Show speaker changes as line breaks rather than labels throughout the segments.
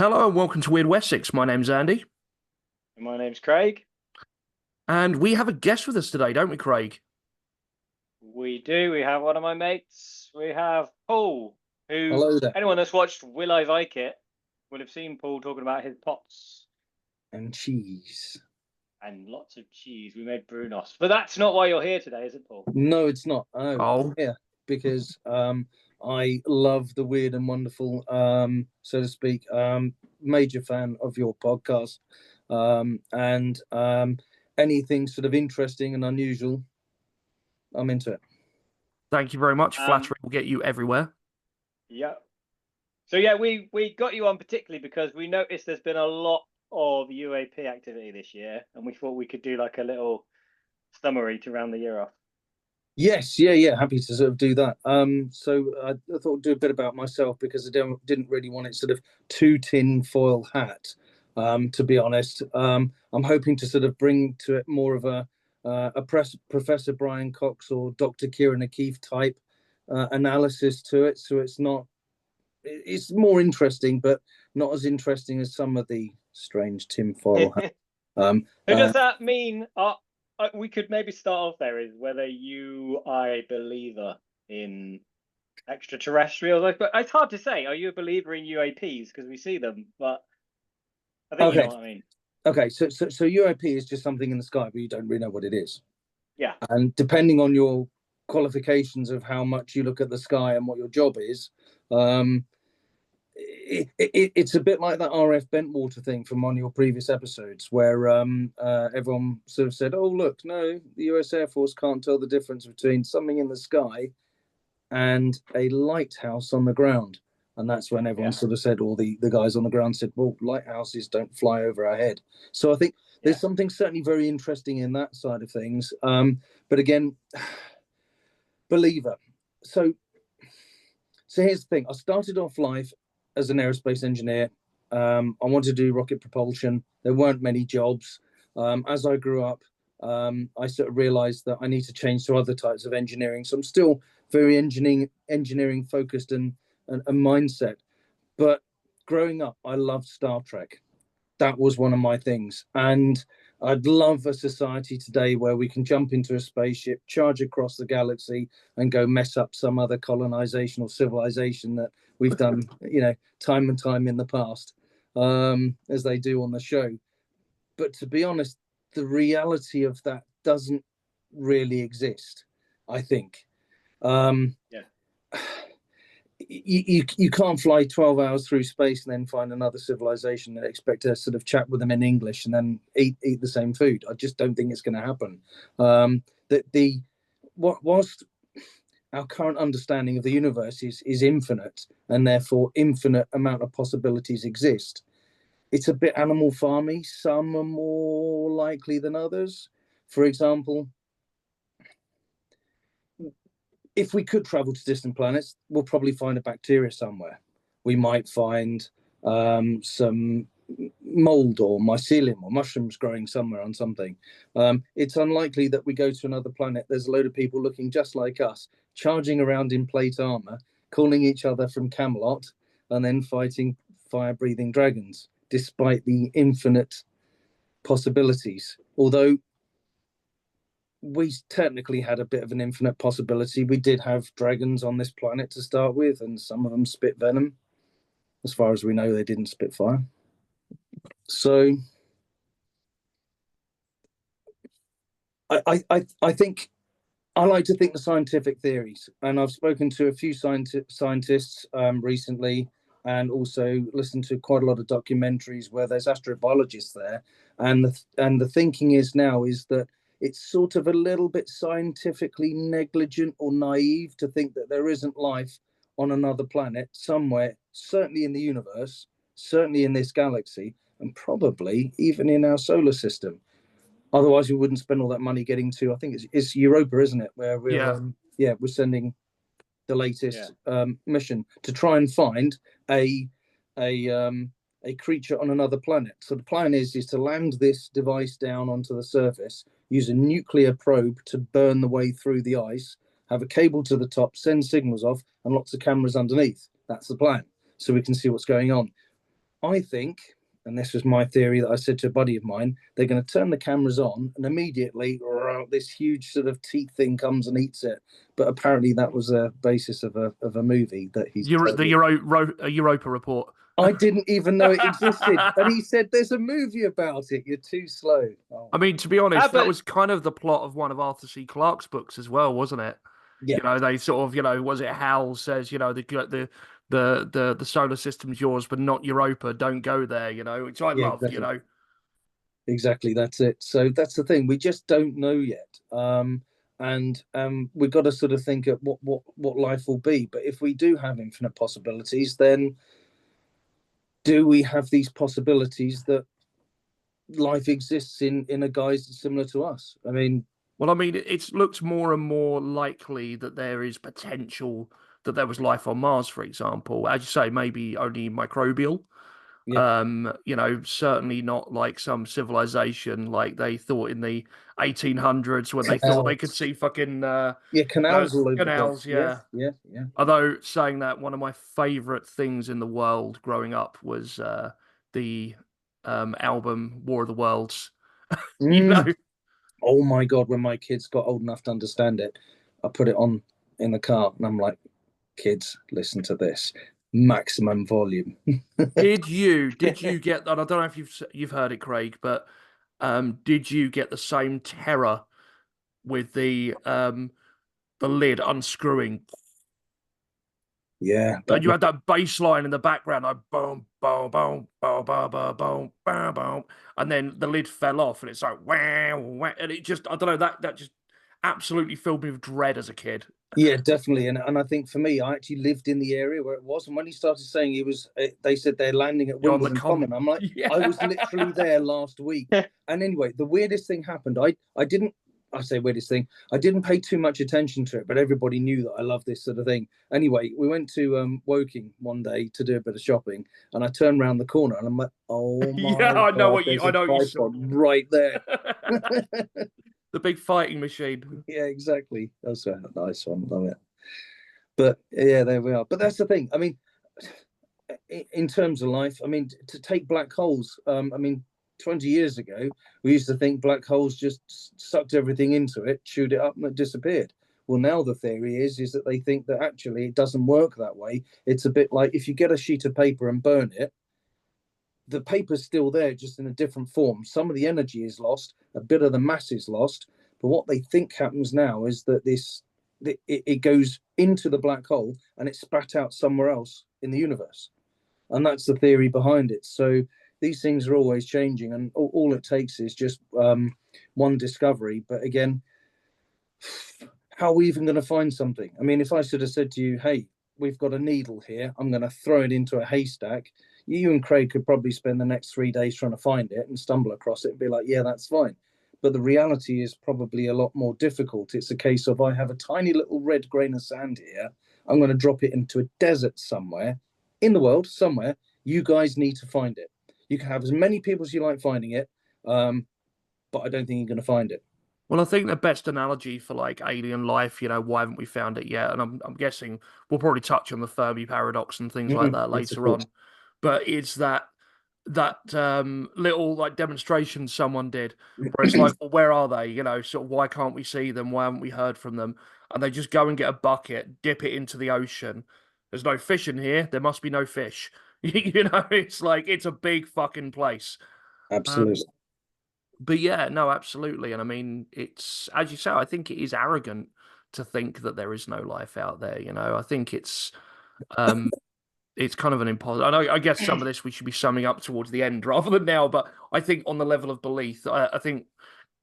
Hello and welcome to Wyrd Wessex. My name's Andy,
My name's Craig.
and we have a guest with us today, don't we, Craig?
We do. We have one of my mates. We have Paul, who
Hello there.
anyone that's watched Will I Like It would have seen Paul talking about his pots
And cheese.
and lots of cheese. We made Brunos, but that's not why you're here today, is it, Paul?
No, it's not.
Oh.
Yeah, because I love the weird and wonderful, so to speak. Major fan of your podcast, and anything sort of interesting and unusual, I'm into it.
Thank you very much. Flattery will get you everywhere.
Yeah. So yeah, we got you on particularly because we noticed there's been a lot of UAP activity this year, and we thought we could do like a little summary to round the year off.
Yes, yeah. Happy to sort of do that. So I thought I'd do a bit about myself because I didn't really want it sort of too tin foil hat. To be honest, I'm hoping to sort of bring to it more of a Professor Brian Cox or Dr. Kieran O'Keefe type analysis to it. So it's more interesting, but not as interesting as some of the strange tinfoil hat.
So does that mean? We could maybe start off there is whether you are a believer in extraterrestrials. But it's hard to say. Are you a believer in UAPs? Because we see them, but I think you know what I mean.
Okay, so UAP is just something in the sky, but you don't really know what it is.
Yeah.
And depending on your qualifications of how much you look at the sky and what your job is, it's a bit like that RAF Bentwaters thing from one of your previous episodes where everyone sort of said, oh, look, no, the US Air Force can't tell the difference between something in the sky and a lighthouse on the ground. And that's when everyone sort of said, all the guys on the ground said, well, lighthouses don't fly over our head. So I think there's something certainly very interesting in that side of things. But again, believer. So here's the thing. I started off life as an aerospace engineer. I wanted to do rocket propulsion. There weren't many jobs. As I grew up, I sort of realized that I need to change to other types of engineering. So I'm still very engineering focused and mindset. But growing up, I loved Star Trek. That was one of my things. And I'd love a society today where we can jump into a spaceship, charge across the galaxy, and go mess up some other colonization or civilization that we've done, time and time in the past, as they do on the show. But to be honest, the reality of that doesn't really exist, I think. You can't fly 12 hours through space and then find another civilization and expect to sort of chat with them in English and then eat the same food. I just don't think it's going to happen. Whilst our current understanding of the universe is infinite and therefore infinite amount of possibilities exist, it's a bit Animal Farmy. Some are more likely than others. For example, if we could travel to distant planets, we'll probably find a bacteria somewhere. We might find some mold or mycelium or mushrooms growing somewhere on something. It's unlikely that we go to another planet. There's a load of people looking just like us, charging around in plate armor, calling each other from Camelot, and then fighting fire-breathing dragons, despite the infinite possibilities. Although we technically had a bit of an infinite possibility. We did have dragons on this planet to start with, and some of them spit venom. As far as we know, they didn't spit fire. So I think I like to think the scientific theories, and I've spoken to a few scientists recently, and also listened to quite a lot of documentaries where there's astrobiologists there, and the thinking is that it's sort of a little bit scientifically negligent or naive to think that there isn't life on another planet somewhere, certainly in the universe, certainly in this galaxy, and probably even in our solar system. Otherwise, we wouldn't spend all that money getting to, I think it's Europa, isn't it? Where we're sending the latest mission to try and find a creature on another planet. So the plan is to land this device down onto the surface, use a nuclear probe to burn the way through the ice, have a cable to the top, send signals off, and lots of cameras underneath. That's the plan. So we can see what's going on. I think, and this was my theory that I said to a buddy of mine, they're going to turn the cameras on and immediately this huge sort of teeth thing comes and eats it. But apparently that was a basis of a movie that he's
The Europa report.
I didn't even know it existed. And he said, there's a movie about it. You're too slow. Oh.
I mean, to be honest, that
but-
was kind of the plot of one of Arthur C. Clarke's books as well, wasn't it?
Yeah.
You know, they sort of, you know, was it Hal says, you know, the solar system's yours, but not Europa. Don't go there, you know, which I love,
exactly.
you know.
Exactly, that's it. So that's the thing. We just don't know yet. And we've got to sort of think of what life will be. But if we do have infinite possibilities, then do we have these possibilities that life exists in a guise similar to us? I mean,
well, I mean, it looks more and more likely that there is potential that there was life on Mars, for example. As you say, maybe only microbial.
Yeah.
You know, certainly not like some civilization like they thought in the 1800s when they thought they could see fucking
canals all over
canals,
the place. Yeah.
Although saying that, one of my favorite things in the world growing up was the album War of the Worlds. You know,
oh my God, when my kids got old enough to understand it, I put it on in the car and I'm like, kids, listen to this. Maximum volume.
Did you get that? I don't know if you've heard it, Craig, but did you get the same terror with the lid unscrewing?
Yeah.
And you had that bass line in the background, like boom, boom, boom, boom, boom, boom, boom, boom, boom, and then the lid fell off, and it's like wow, wow, and it just, I don't know, that just absolutely filled me with dread as a kid.
Yeah, definitely. And I think for me, I actually lived in the area where it was. And when he started saying they said they're landing at Wimbledon Common, I'm like,
yeah.
I was literally there last week. And anyway, the weirdest thing happened. I say weirdest thing. I didn't pay too much attention to it, but everybody knew that I love this sort of thing. Anyway, we went to Woking one day to do a bit of shopping, and I turned around the corner and I'm like, oh my
yeah, I know
God,
I know you saw
right there.
The big fighting machine.
Yeah, exactly. That's a nice one. Love it. But yeah, there we are. But that's the thing. I mean, in terms of life, I mean, to take black holes, I mean, 20 years ago, we used to think black holes just sucked everything into it, chewed it up, and it disappeared. Well, now the theory is that they think that actually it doesn't work that way. It's a bit like if you get a sheet of paper and burn it, the paper's still there, just in a different form. Some of the energy is lost, a bit of the mass is lost. But what they think happens now is that it goes into the black hole and it's spat out somewhere else in the universe. And that's the theory behind it. So these things are always changing, and all it takes is just one discovery. But again, how are we even going to find something? I mean, if I sort of said to you, hey, we've got a needle here, I'm going to throw it into a haystack, you and Craig could probably spend the next 3 days trying to find it and stumble across it and be like, yeah, that's fine. But the reality is probably a lot more difficult. It's a case of, I have a tiny little red grain of sand here. I'm going to drop it into a desert somewhere in the world, somewhere. You guys need to find it. You can have as many people as you like finding it, but I don't think you're going to find it.
Well, I think the best analogy for like alien life, you know, why haven't we found it yet? And I'm guessing we'll probably touch on the Fermi paradox and things like that later on. But it's that little like demonstration someone did where it's like, well, where are they? You know, sort of why can't we see them? Why haven't we heard from them? And they just go and get a bucket, dip it into the ocean. There's no fish in here. There must be no fish. You know, it's like, it's a big fucking place.
Absolutely.
But yeah, no, absolutely. And I mean, it's, as you say, I think it is arrogant to think that there is no life out there. You know, I think it's kind of an impossible. I guess some of this we should be summing up towards the end rather than now. But I think on the level of belief, I think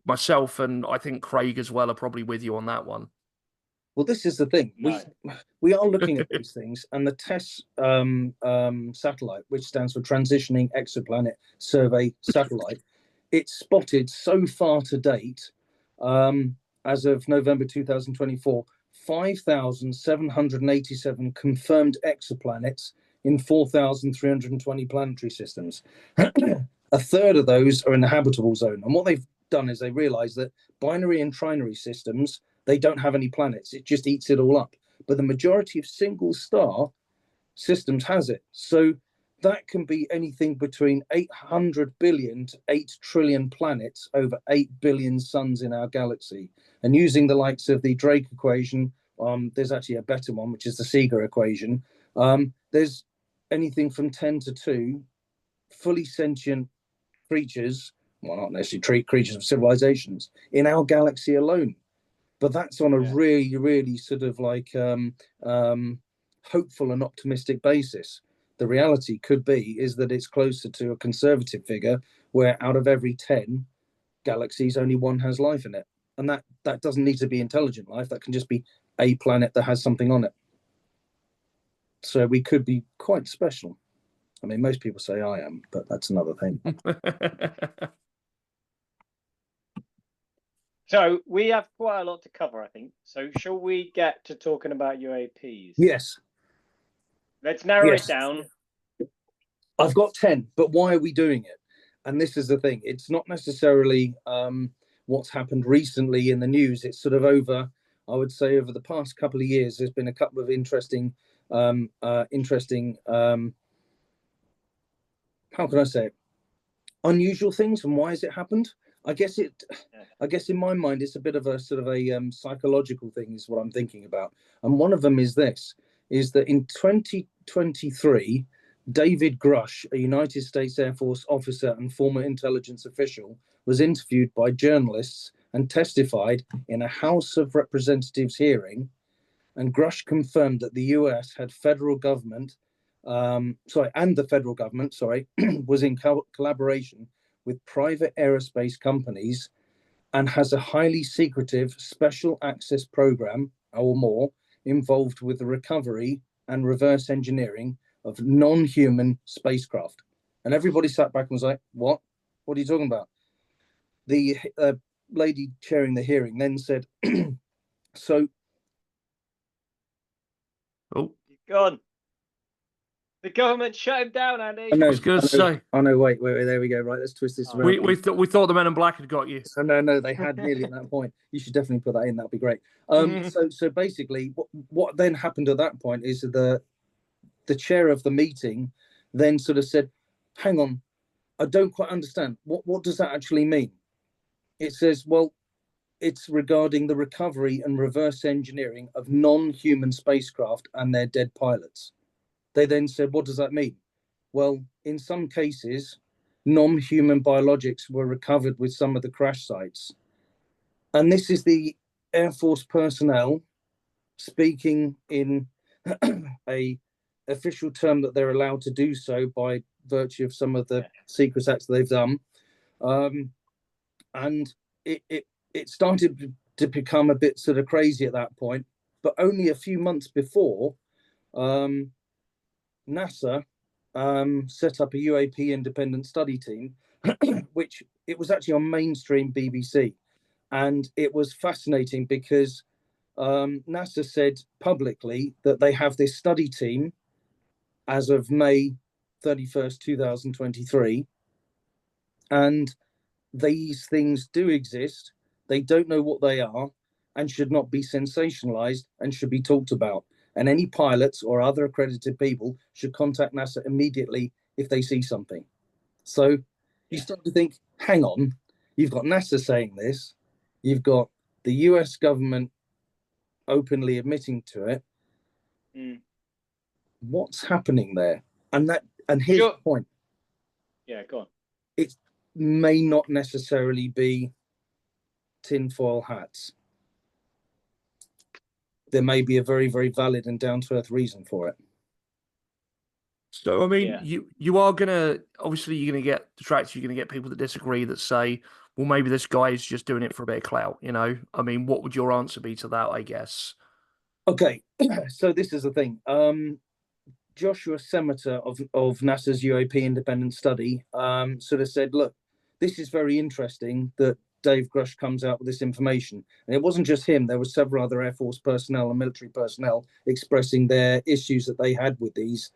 myself and I think Craig as well are probably with you on that one.
Well, this is the thing. We are looking at these things, and the TESS satellite, which stands for Transitioning Exoplanet Survey Satellite, it's spotted so far to date, as of November 2024, 5,787 confirmed exoplanets in 4,320 planetary systems. A third of those are in the habitable zone. And what they've done is they realize that binary and trinary systems, they don't have any planets. It just eats it all up. But the majority of single star systems has it. So that can be anything between 800 billion to 8 trillion planets over 8 billion suns in our galaxy. And using the likes of the Drake equation, there's actually a better one, which is the Seeger equation. There's anything from 10 to 2 fully sentient creatures, well, not necessarily creatures of civilizations, in our galaxy alone. But that's on a really, really sort of like hopeful and optimistic basis. The reality could be is that it's closer to a conservative figure where out of every 10 galaxies, only one has life in it. And that doesn't need to be intelligent life. That can just be a planet that has something on it. So we could be quite special. I mean, most people say I am, but that's another thing.
So we have quite a lot to cover, I think. So shall we get to talking about UAPs?
Yes.
Let's narrow it down.
I've got 10, but why are we doing it? And this is the thing. It's not necessarily what's happened recently in the news. It's sort of over, I would say, over the past couple of years, there's been a couple of interesting, how can I say it? Unusual things. And why has it happened? I guess in my mind, it's a bit of a sort of a psychological thing is what I'm thinking about. And one of them is this, is that in 2023, David Grusch, a United States Air Force officer and former intelligence official, was interviewed by journalists and testified in a House of Representatives hearing. And Grusch confirmed that the US had the federal government, was in collaboration with private aerospace companies and has a highly secretive special access program or more involved with the recovery and reverse engineering of non-human spacecraft. And everybody sat back and was like, what? What are you talking about? The lady chairing the hearing then said, so...
Oh.
Gone. The government shut him down, Andy.
I know,
I was going to say.
I know, wait, there we go. Right, let's twist this around.
We thought the Men in Black had got you.
So no, they had nearly at that point. You should definitely put that in. That'd be great. So basically, what then happened at that point is the chair of the meeting then sort of said, "Hang on, I don't quite understand. What does that actually mean?" It says, "Well, it's regarding the recovery and reverse engineering of non-human spacecraft and their dead pilots." They then said, "What does that mean?" Well, in some cases, non-human biologics were recovered with some of the crash sites. And this is the Air Force personnel speaking in a official term that they're allowed to do so by virtue of some of the secret acts they've done. And it started to become a bit sort of crazy at that point. But only a few months before, NASA set up a UAP independent study team, which it was actually on mainstream BBC. And it was fascinating because NASA said publicly that they have this study team as of May 31st, 2023. And these things do exist. They don't know what they are and should not be sensationalized and should be talked about. And any pilots or other accredited people should contact NASA immediately if they see something. So you start to think, hang on, you've got NASA saying this, you've got the US government openly admitting to it. What's happening there? And here's the point.
Yeah, go on.
It may not necessarily be tinfoil hats. There may be a very, very valid and down-to-earth reason for it.
So, I mean, you are going to, obviously, you're going to get detractors, you're going to get people that disagree that say, well, maybe this guy is just doing it for a bit of clout, you know? I mean, what would your answer be to that, I guess?
Okay, so this is the thing. Joshua Semeter of NASA's UAP independent study sort of said, look, this is very interesting that Dave Grusch comes out with this information. And it wasn't just him. There were several other Air Force personnel and military personnel expressing their issues that they had with these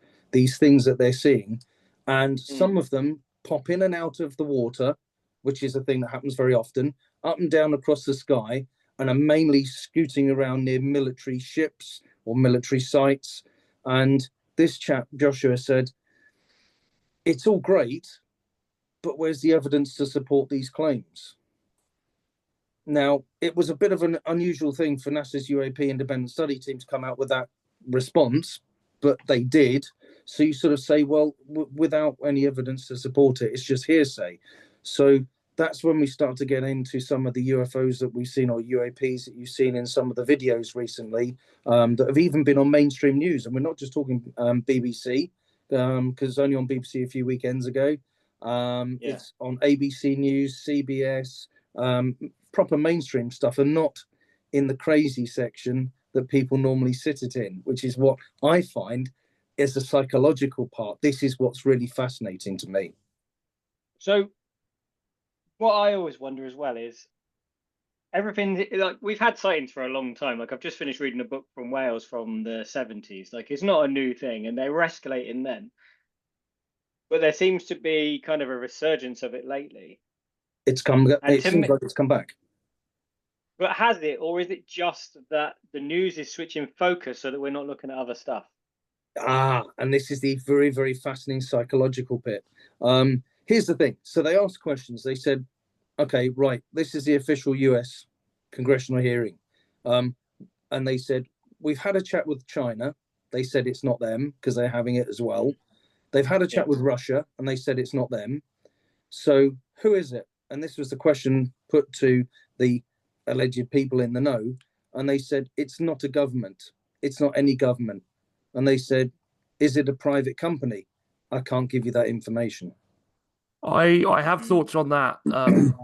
things that they're seeing. And some of them pop in and out of the water, which is a thing that happens very often, up and down across the sky, and are mainly scooting around near military ships or military sites. And this chap, Joshua, said, it's all great, but where's the evidence to support these claims? Now, it was a bit of an unusual thing for NASA's UAP independent study team to come out with that response, but they did. So you sort of say, well, without any evidence to support it, it's just hearsay. So that's when we start to get into some of the UFOs that we've seen, or UAPs that you've seen in some of the videos recently, that have even been on mainstream news. And we're not just talking BBC, because only on BBC a few weekends ago. It's on ABC News, CBS, proper mainstream stuff, and not in the crazy section that people normally sit it in, which is what I find is the psychological part. This is what's really fascinating to me.
So what I always wonder as well is everything, like, we've had sightings for a long time. Like, I've just finished reading a book from Wales from the 70s. Like, it's not a new thing, and they were escalating then. But there seems to be kind of a resurgence of it lately.
It seems like it's come back.
But has it, or is it just that the news is switching focus so that we're not looking at other stuff?
And this is the very, very fascinating psychological bit. Here's the thing. So they asked questions. They said, okay, right, this is the official US congressional hearing. And they said, we've had a chat with China. They said it's not them because they're having it as well. They've had a chat with Russia, and they said it's not them. So who is it? And this was the question put to the alleged people in the know. And they said, it's not a government. It's not any government. And they said, is it a private company? I can't give you that information.
I have thoughts on that.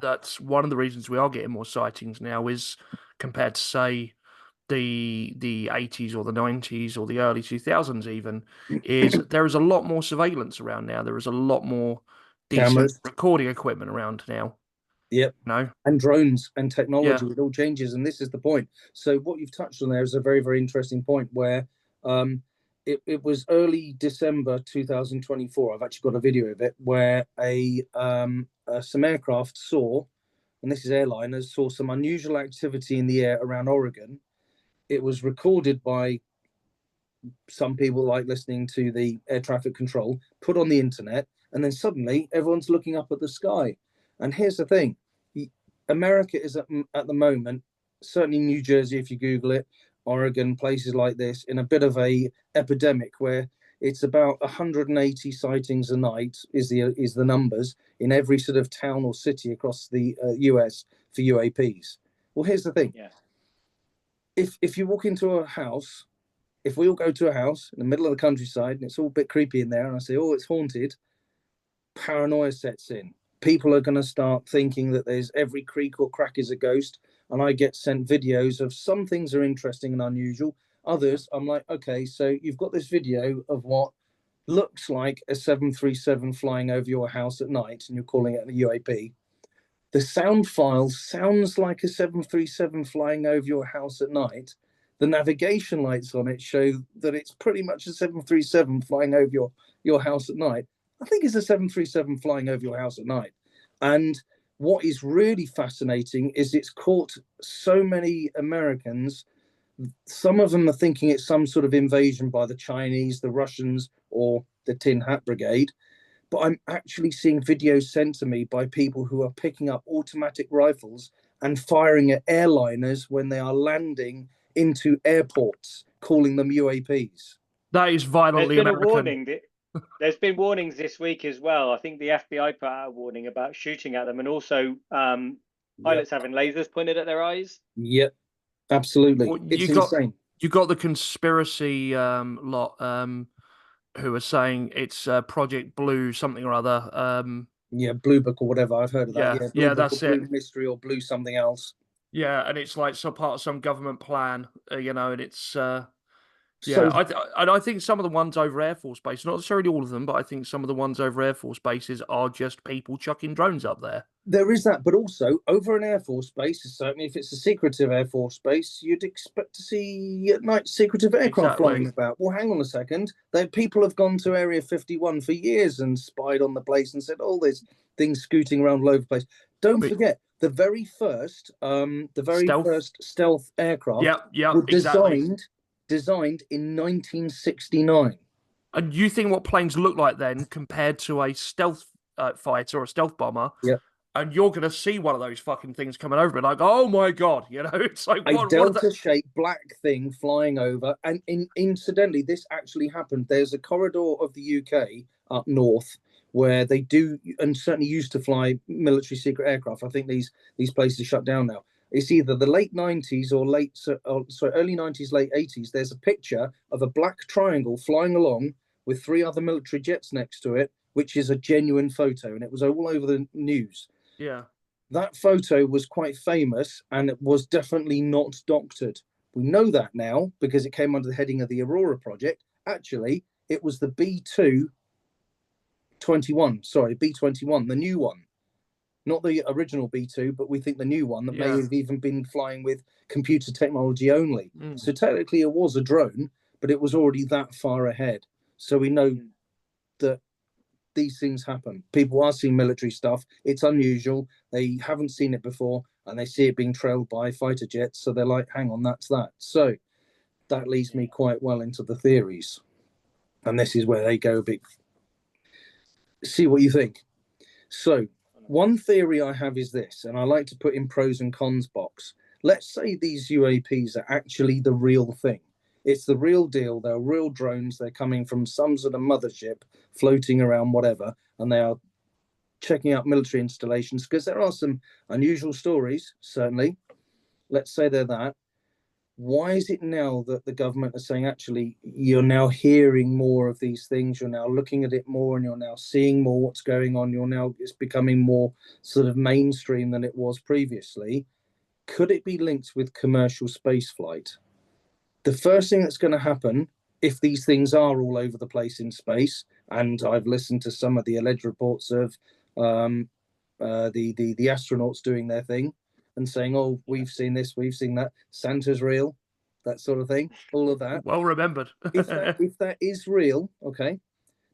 That's one of the reasons we are getting more sightings now, is compared to, say, the 80s or the 90s or the early 2000s even, is there is a lot more surveillance around now. There is a lot more decent
Cameras,
recording equipment around now.
Yep.
No.
And drones and technology, it all changes. And this is the point. So what you've touched on there is a very, very interesting point where it was early December 2024. I've actually got a video of it where some aircraft saw, and this is airliners, saw some unusual activity in the air around Oregon. It was recorded by some people like listening to the air traffic control, put on the internet, and then suddenly everyone's looking up at the sky. And here's the thing. America is at the moment, certainly New Jersey, if you Google it, Oregon, places like this, in a bit of a epidemic where it's about 180 sightings a night is the numbers in every sort of town or city across the US for UAPs. Well, here's the thing.
Yeah.
If you walk into a house, if we all go to a house in the middle of the countryside and it's all a bit creepy in there, and I say, oh, it's haunted, paranoia sets in. People are going to start thinking that there's every creak or crack is a ghost. And I get sent videos of some things are interesting and unusual. Others, I'm like, okay, so you've got this video of what looks like a 737 flying over your house at night, and you're calling it a UAP. The sound file sounds like a 737 flying over your house at night. The navigation lights on it show that it's pretty much a 737 flying over your house at night. I think it's a 737 flying over your house at night. And what is really fascinating is it's caught so many Americans. Some of them are thinking it's some sort of invasion by the Chinese, the Russians, or the Tin Hat Brigade. But I'm actually seeing videos sent to me by people who are picking up automatic rifles and firing at airliners when they are landing into airports, calling them UAPs.
That is violently American.
There's been warnings this week as well. I think the FBI put out a warning about shooting at them, and also pilots having lasers pointed at their eyes.
Yep, absolutely.
Well,
it's insane.
You got the conspiracy lot who are saying it's Project Blue something or other.
Blue Book or whatever. I've heard of that.
Yeah, that's
Blue
it.
Mystery or Blue something else.
Yeah, and it's like some part of some government plan, and it's
So,
I think some of the ones over Air Force Base, not necessarily all of them, but I think some of the ones over Air Force Bases are just people chucking drones up there.
There is that, but also over an Air Force Base, certainly if it's a secretive Air Force Base, you'd expect to see at night secretive aircraft flying about. Well, hang on a second. People have gone to Area 51 for years and spied on the place and said, oh, there's things scooting around all over the place. Don't forget, the very first stealth aircraft were designed in 1969.
And you think what planes look like then compared to a stealth fighter or a stealth bomber,
Yeah.
and you're going to see one of those fucking things coming over, and like, oh my God, it's like,
A
what
delta-shaped black thing flying over. And incidentally, this actually happened. There's a corridor of the UK up north where they do, and certainly used to fly military secret aircraft. I think these places are shut down now. It's either the late 90s or early 90s, late 80s. There's a picture of a black triangle flying along with 3 other military jets next to it, which is a genuine photo, and it was all over the news.
Yeah.
That photo was quite famous, and it was definitely not doctored. We know that now because it came under the heading of the Aurora project. Actually, it was the B-21, the new one. Not the original B2, but we think the new one that may have even been flying with computer technology only. So technically it was a drone, but it was already that far ahead. So we know that these things happen. People are seeing military stuff. It's unusual. They haven't seen it before, and they see it being trailed by fighter jets. So they're like, hang on, that's that. So that leads me quite well into the theories. And this is where they go a bit. See what you think. So one theory I have is this, and I like to put in pros and cons box. Let's say these UAPs are actually the real thing. It's the real deal. They're real drones. They're coming from some sort of mothership floating around, whatever, and they are checking out military installations, because there are some unusual stories, certainly. Let's say they're that. Why is it now that the government are saying, actually, you're now hearing more of these things, you're now looking at it more, and you're now seeing more what's going on, it's becoming more sort of mainstream than it was previously? Could it be linked with commercial space flight? The first thing that's going to happen, if these things are all over the place in space, and I've listened to some of the alleged reports of the astronauts doing their thing and saying, oh, we've seen this, we've seen that, Santa's real, that sort of thing, all of that.
Well remembered.
if that is real, okay,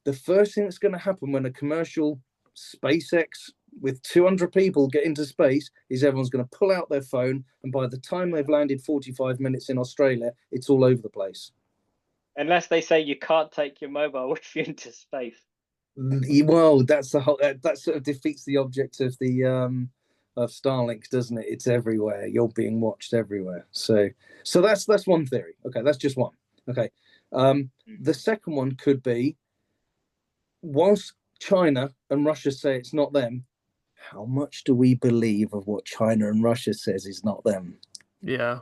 the first thing that's going to happen when a commercial SpaceX with 200 people get into space is everyone's going to pull out their phone, and by the time they've landed 45 minutes in Australia, it's all over the place.
Unless they say you can't take your mobile with you into space.
Well, that's the whole. That sort of defeats the object of the of Starlink, doesn't it? It's everywhere. You're being watched everywhere. So that's one theory. Okay, that's just one. Okay, the second one could be, whilst China and Russia say it's not them, how much do we believe of what China and Russia says is not them?
Yeah.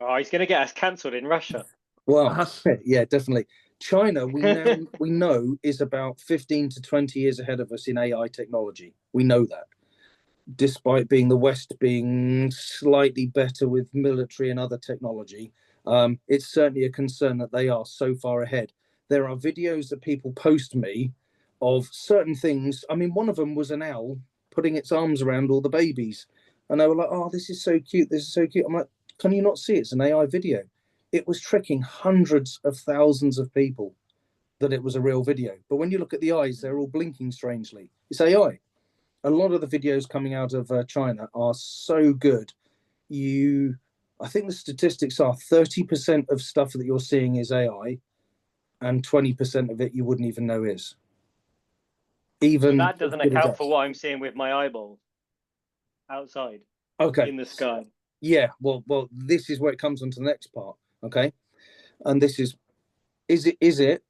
Oh, he's going to get us cancelled in Russia.
Well, yeah, definitely. China, we know, is about 15 to 20 years ahead of us in AI technology. We know that, despite being the West being slightly better with military and other technology. It's certainly a concern that they are so far ahead. There are videos that people post me of certain things. I mean, one of them was an owl putting its arms around all the babies, and they were like, oh, this is so cute, this is so cute. I'm like, can you not see it's an AI video? It was tricking hundreds of thousands of people that it was a real video. But when you look at the eyes, they're all blinking strangely. It's AI. A lot of the videos coming out of China are so good. I think the statistics are 30% of stuff that you're seeing is AI, and 20% of it you wouldn't even know is. Even
that doesn't account for what I'm seeing with my eyeballs outside.
Okay.
In the sky.
Yeah. Well, this is where it comes on to the next part. Okay. And this is it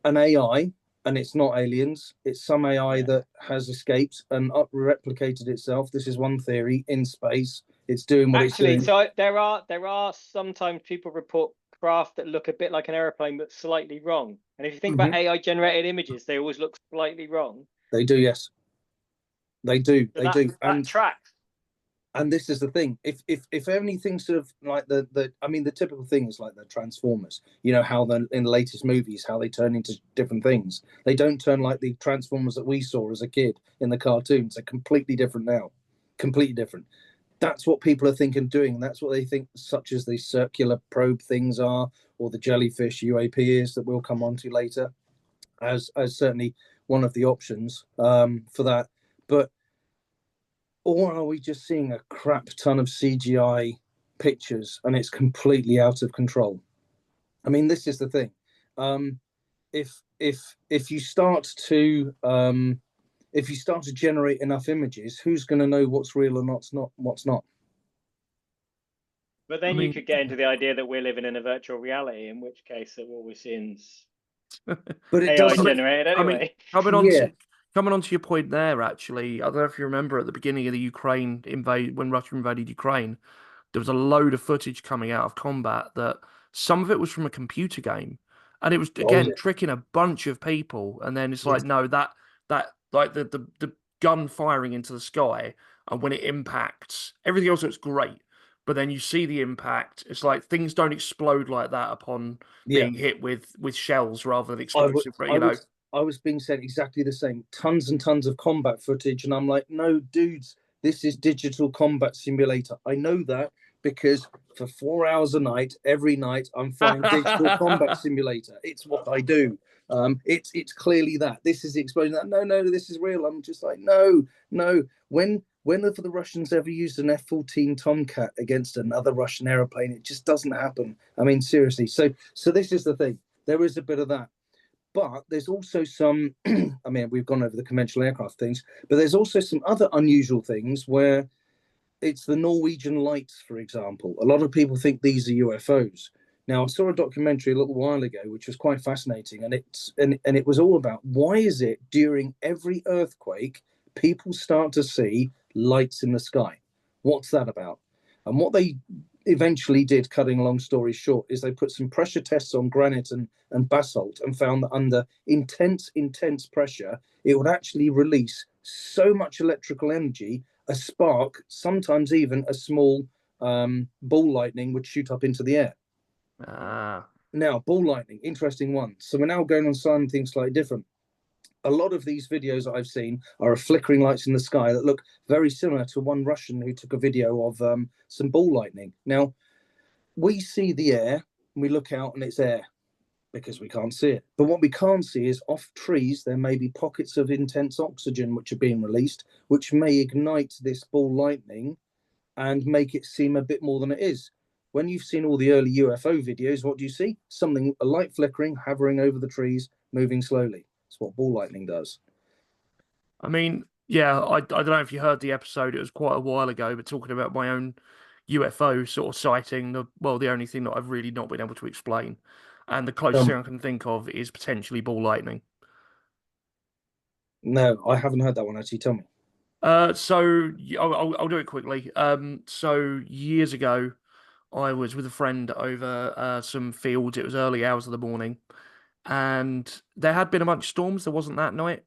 an AI, and it's not aliens, it's some AI that has escaped and replicated itself. This is one theory in space. It's doing what it's doing.
So there are sometimes people report craft that look a bit like an airplane but slightly wrong. And if you think about AI generated images, they always look slightly wrong.
They do, yes. They do.
So
they do.
That tracks.
And this is the thing. If anything sort of like the typical thing is like the Transformers. You know how in the latest movies, how they turn into different things. They don't turn like the Transformers that we saw as a kid in the cartoons. They're completely different now. Completely different. That's what people are thinking of doing. That's what they think, such as the circular probe things are, or the jellyfish UAP is, that we'll come on to later, as certainly one of the options for that. But or are we just seeing a crap ton of CGI pictures and it's completely out of control? I mean, this is the thing. if you start to generate enough images, who's going to know what's real and what's not?
But then
I
you
mean,
could get into the idea that we're living in a virtual reality, in which case that what we're seeing is
but it
AI
doesn't.
generated
I mean,
anyway.
coming on to your point there, actually, I don't know if you remember at the beginning of the Ukraine invade when Russia invaded Ukraine, there was a load of footage coming out of combat that some of it was from a computer game, and it was
Oh,
again tricking a bunch of people. And then it's
yes.
like, no, that like the gun firing into the sky, and when it impacts, everything else looks great. But then you see the impact. It's like things don't explode like that upon
Yeah.
being hit with shells rather than
I
explosive. You know.
was being said exactly the same. Tons and tons of combat footage, and I'm like, no, dudes, this is digital combat simulator. I know that because for 4 hours a night, every night, I'm flying digital combat simulator. It's what I do. It's clearly that. This is the explosion. No, this is real. I'm just like, no. When have the Russians ever used an F-14 Tomcat against another Russian airplane? It just doesn't happen. I mean, seriously. So this is the thing. There is a bit of that. But there's also some, I mean, we've gone over the conventional aircraft things, but there's also some other unusual things where it's the Norwegian lights, for example. A lot of people think these are UFOs. Now, I saw a documentary a little while ago, which was quite fascinating, and it was all about why is it during every earthquake people start to see lights in the sky? What's that about? And what they eventually did, cutting a long story short, is they put some pressure tests on granite and basalt and found that under intense pressure, it would actually release so much electrical energy, a spark, sometimes even a small ball lightning would shoot up into the air. Now, ball lightning, interesting one. So we're now going on something slightly different. A lot of these videos that I've seen are of flickering lights in the sky that look very similar to one Russian who took a video of some ball lightning. Now, we see the air, and we look out and it's air because we can't see it. But what we can't see is off trees, there may be pockets of intense oxygen which are being released, which may ignite this ball lightning and make it seem a bit more than it is. When you've seen all the early UFO videos, what do you see? A light flickering, hovering over the trees, moving slowly. That's what ball lightning does.
I mean, yeah, I don't know if you heard the episode. It was quite a while ago, but talking about my own UFO sort of sighting. The only thing that I've really not been able to explain, and the closest thing I can think of is potentially ball lightning.
No, I haven't heard that one. Actually, tell me.
So I'll do it quickly. So years ago, I was with a friend over some fields. It was early hours of the morning, and there had been a bunch of storms. There wasn't that night,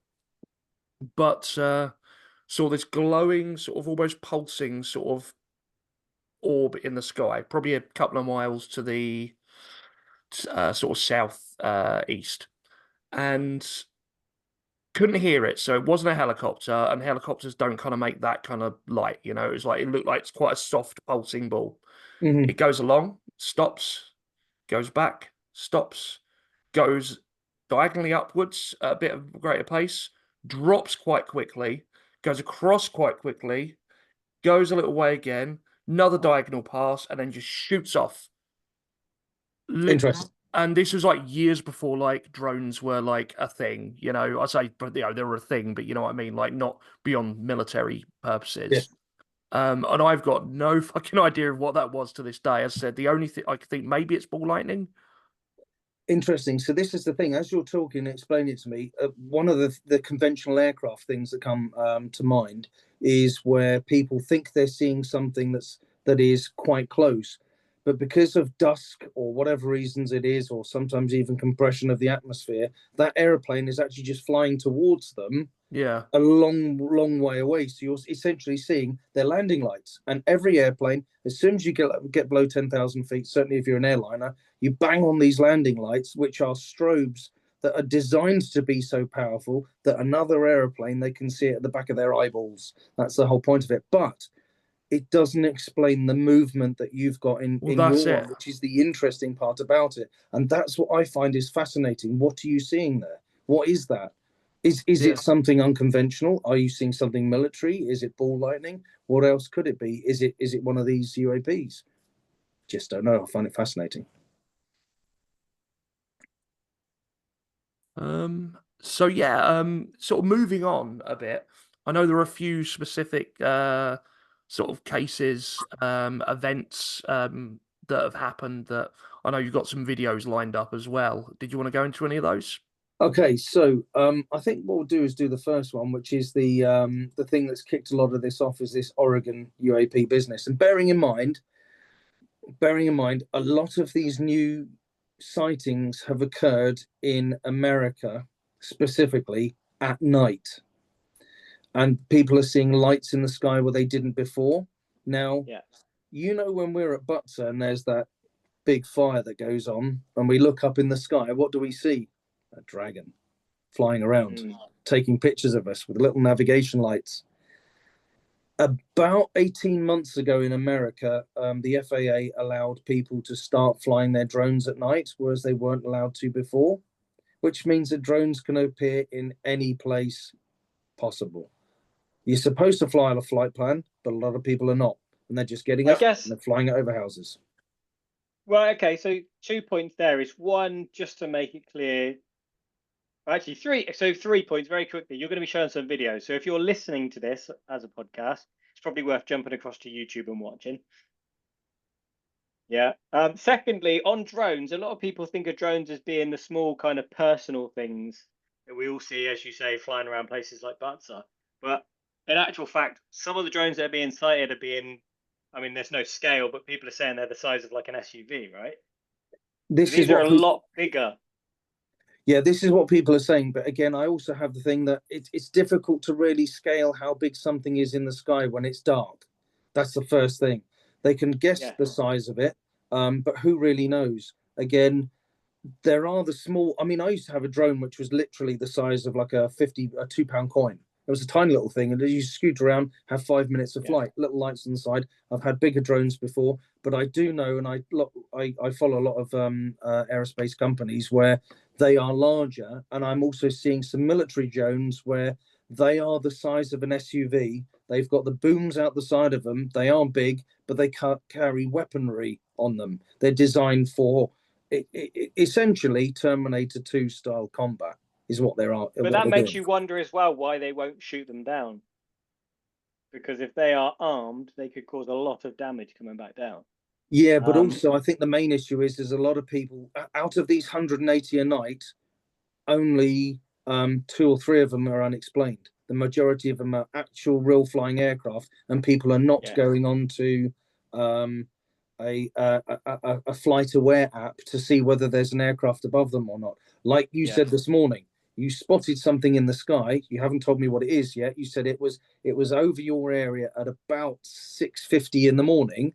but saw this glowing, sort of almost pulsing sort of orb in the sky, probably a couple of miles to the sort of south east, and couldn't hear it. So it wasn't a helicopter, and helicopters don't kind of make that kind of light. You know, it looked like it's quite a soft pulsing ball.
Mm-hmm.
It goes along, stops, goes back, stops, goes diagonally upwards at a bit of greater pace, drops quite quickly, goes across quite quickly, goes a little way again, another diagonal pass, and then just shoots off.
Interesting.
And this was like years before like drones were like a thing, you know. I say, but you know, they were a thing, but you know what I mean, like not beyond military purposes.
Yeah.
And I've got no fucking idea of what that was to this day. As I said, the only thing I could think maybe it's ball lightning.
Interesting. So this is the thing. As you're talking, explain it to me. One of the conventional aircraft things that come to mind is where people think they're seeing something that is quite close, but because of dusk or whatever reasons it is, or sometimes even compression of the atmosphere, that airplane is actually just flying towards them.
Yeah.
A long way away. So you're essentially seeing their landing lights. And every airplane, as soon as you get below 10,000 feet, certainly if you're an airliner, you bang on these landing lights, which are strobes that are designed to be so powerful that another airplane, they can see it at the back of their eyeballs. That's the whole point of it. But it doesn't explain the movement that you've got in your one, which is the interesting part about it. And that's what I find is fascinating. What are you seeing there? What is that? Is it something unconventional? Are you seeing something military? Is it ball lightning? What else could it be? Is it one of these UAPs? Just don't know. I find it fascinating.
So yeah, sort of moving on a bit. I know there are a few specific sort of cases, events that have happened that I know you've got some videos lined up as well. Did you want to go into any of those?
Okay, so I think what we'll do is do the first one, which is the thing that's kicked a lot of this off, is this Oregon UAP business. And bearing in mind, a lot of these new sightings have occurred in America, specifically at night, and people are seeing lights in the sky where they didn't before. Now,
Yeah.
you know, when we're at Butser and there's that big fire that goes on, and we look up in the sky, what do we see? A dragon flying around, taking pictures of us with little navigation lights. About 18 months ago in America, the FAA allowed people to start flying their drones at night, whereas they weren't allowed to before, which means that drones can appear in any place possible. You're supposed to fly on a flight plan, but a lot of people are not, and they're just getting up and they're flying it over houses.
Well, okay, so 2 points there is one, just to make it clear. Actually, three. So 3 points very quickly. You're going to be showing some videos. So if you're listening to this as a podcast, it's probably worth jumping across to YouTube and watching. Yeah. Secondly, on drones, a lot of people think of drones as being the small kind of personal things that we all see, as you say, flying around places like Butser. But in actual fact, some of the drones that are being sighted are being, I mean, there's no scale, but people are saying they're the size of like an SUV, right? These are a lot bigger.
Yeah, this is what people are saying. But again, I also have the thing that it's difficult to really scale how big something is in the sky when it's dark. That's the first thing. They can guess the size of it, but who really knows? Again, there are the small. I mean, I used to have a drone which was literally the size of like a £2 coin. It was a tiny little thing, and you scoot around, have 5 minutes of flight, little lights on the side. I've had bigger drones before, but I do know, and I follow a lot of aerospace companies where they are larger, and I'm also seeing some military drones where they are the size of an SUV. They've got the booms out the side of them. They are big, but they can't carry weaponry on them. They're designed for essentially Terminator 2 style combat. Is what they are.
But that makes you wonder as well why they won't shoot them down. Because if they are armed, they could cause a lot of damage coming back down.
Yeah, but also I think the main issue is there's a lot of people out of these 180 a night, only 2 or 3 of them are unexplained. The majority of them are actual real flying aircraft, and people are not going on to a flight aware app to see whether there's an aircraft above them or not. Like you said this morning, you spotted something in the sky. You haven't told me what it is yet. You said it was over your area at about 6:50 in the morning.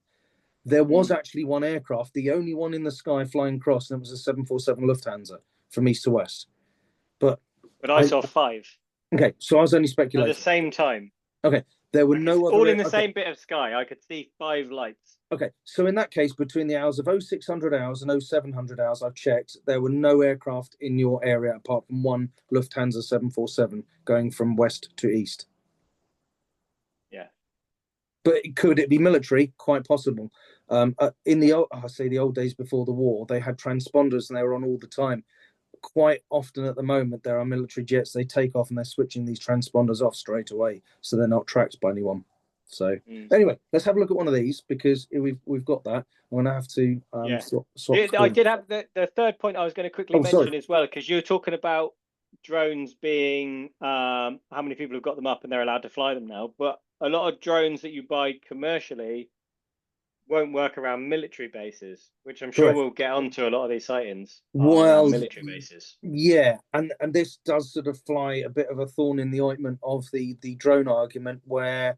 There was actually one aircraft, the only one in the sky flying across, and it was a 747 Lufthansa from east to west. But
I saw 5.
Okay, so I was only speculating.
At the same time.
Okay, there were no other.
All in the same bit of sky. I could see 5 lights.
Okay, so in that case, between the hours of 0600 hours and 0700 hours, I've checked, there were no aircraft in your area apart from one Lufthansa 747 going from west to east.
Yeah.
But could it be military? Quite possible. In the old days before the war, they had transponders and they were on all the time. Quite often at the moment, there are military jets. They take off and they're switching these transponders off straight away, so they're not tracked by anyone. So anyway, let's have a look at one of these because we've got that. I'm going to have to swap
I did have the third point I was going to quickly mention as well, because you're talking about drones being how many people have got them up and they're allowed to fly them now. But a lot of drones that you buy commercially won't work around military bases, which I'm sure we'll get onto a lot of these sightings. Well, military bases.
Yeah, and this does sort of fly a bit of a thorn in the ointment of the drone argument where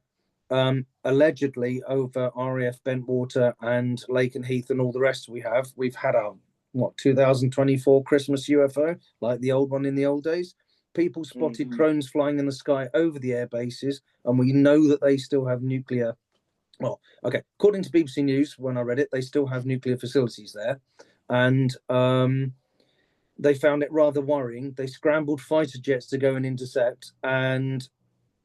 allegedly over RAF Bentwater and Lake and Heath and all the rest we've had our 2024 Christmas UFO, like the old one in the old days. People spotted drones flying in the sky over the air bases, and we know that they still have nuclear. Well, okay, according to BBC News, when I read it, they still have nuclear facilities there, and they found it rather worrying. They scrambled fighter jets to go and intercept, and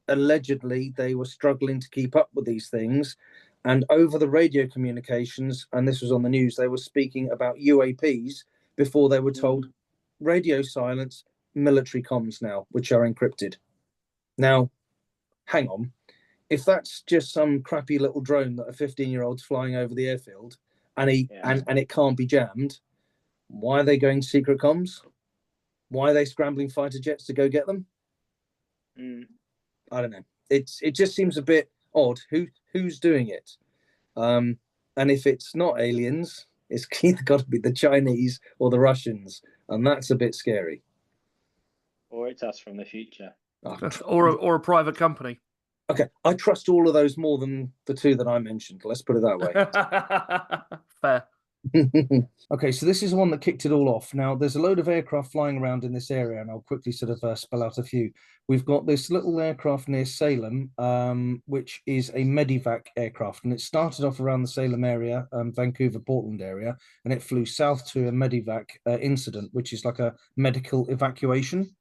allegedly they were struggling to keep up with these things. And over the radio communications, and this was on the news, they were speaking about UAPs before they were told radio silence, military comms now, which are encrypted. Now, hang on. If that's just some crappy little drone that a 15-year-old's flying over the airfield and it can't be jammed, why are they going secret comms? Why are they scrambling fighter jets to go get them? I don't know. It just seems a bit odd. Who's doing it? And if it's not aliens, it's either got to be the Chinese or the Russians, and that's a bit scary.
Or it's us from the future.
Or a private company.
Okay, I trust all of those more than the two that I mentioned. Let's put it that way.
Fair.
Okay, so this is the one that kicked it all off. Now, there's a load of aircraft flying around in this area, and I'll quickly sort of spell out a few. We've got this little aircraft near Salem, which is a Medivac aircraft, and it started off around the Salem area, Vancouver, Portland area, and it flew south to a Medivac incident, which is like a medical evacuation.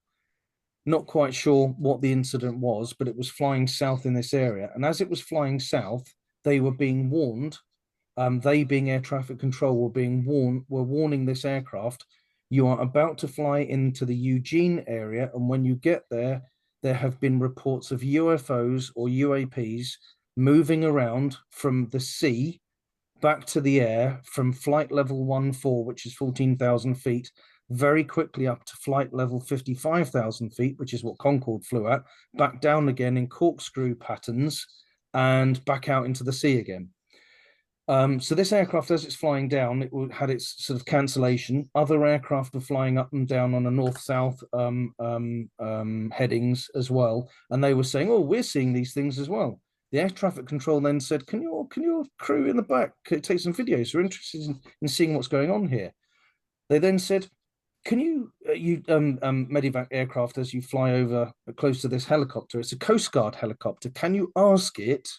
Not quite sure what the incident was, but it was flying south in this area. And as it was flying south, they were being warned. They, being air traffic control, were warning this aircraft, you are about to fly into the Eugene area, and when you get there, there have been reports of UFOs or UAPs moving around from the sea back to the air from flight level 14, which is 14,000 feet, very quickly up to flight level 55,000 feet, which is what Concorde flew at, back down again in corkscrew patterns, and back out into the sea again. So this aircraft, as it's flying down, it had its sort of cancellation. Other aircraft were flying up and down on a north-south headings as well, and they were saying, "Oh, we're seeing these things as well." The air traffic control then said, "Can your crew in the back take some videos? We're interested in seeing what's going on here." They then said, "Can you Medivac aircraft, as you fly over close to this helicopter, it's a Coast Guard helicopter, can you ask it,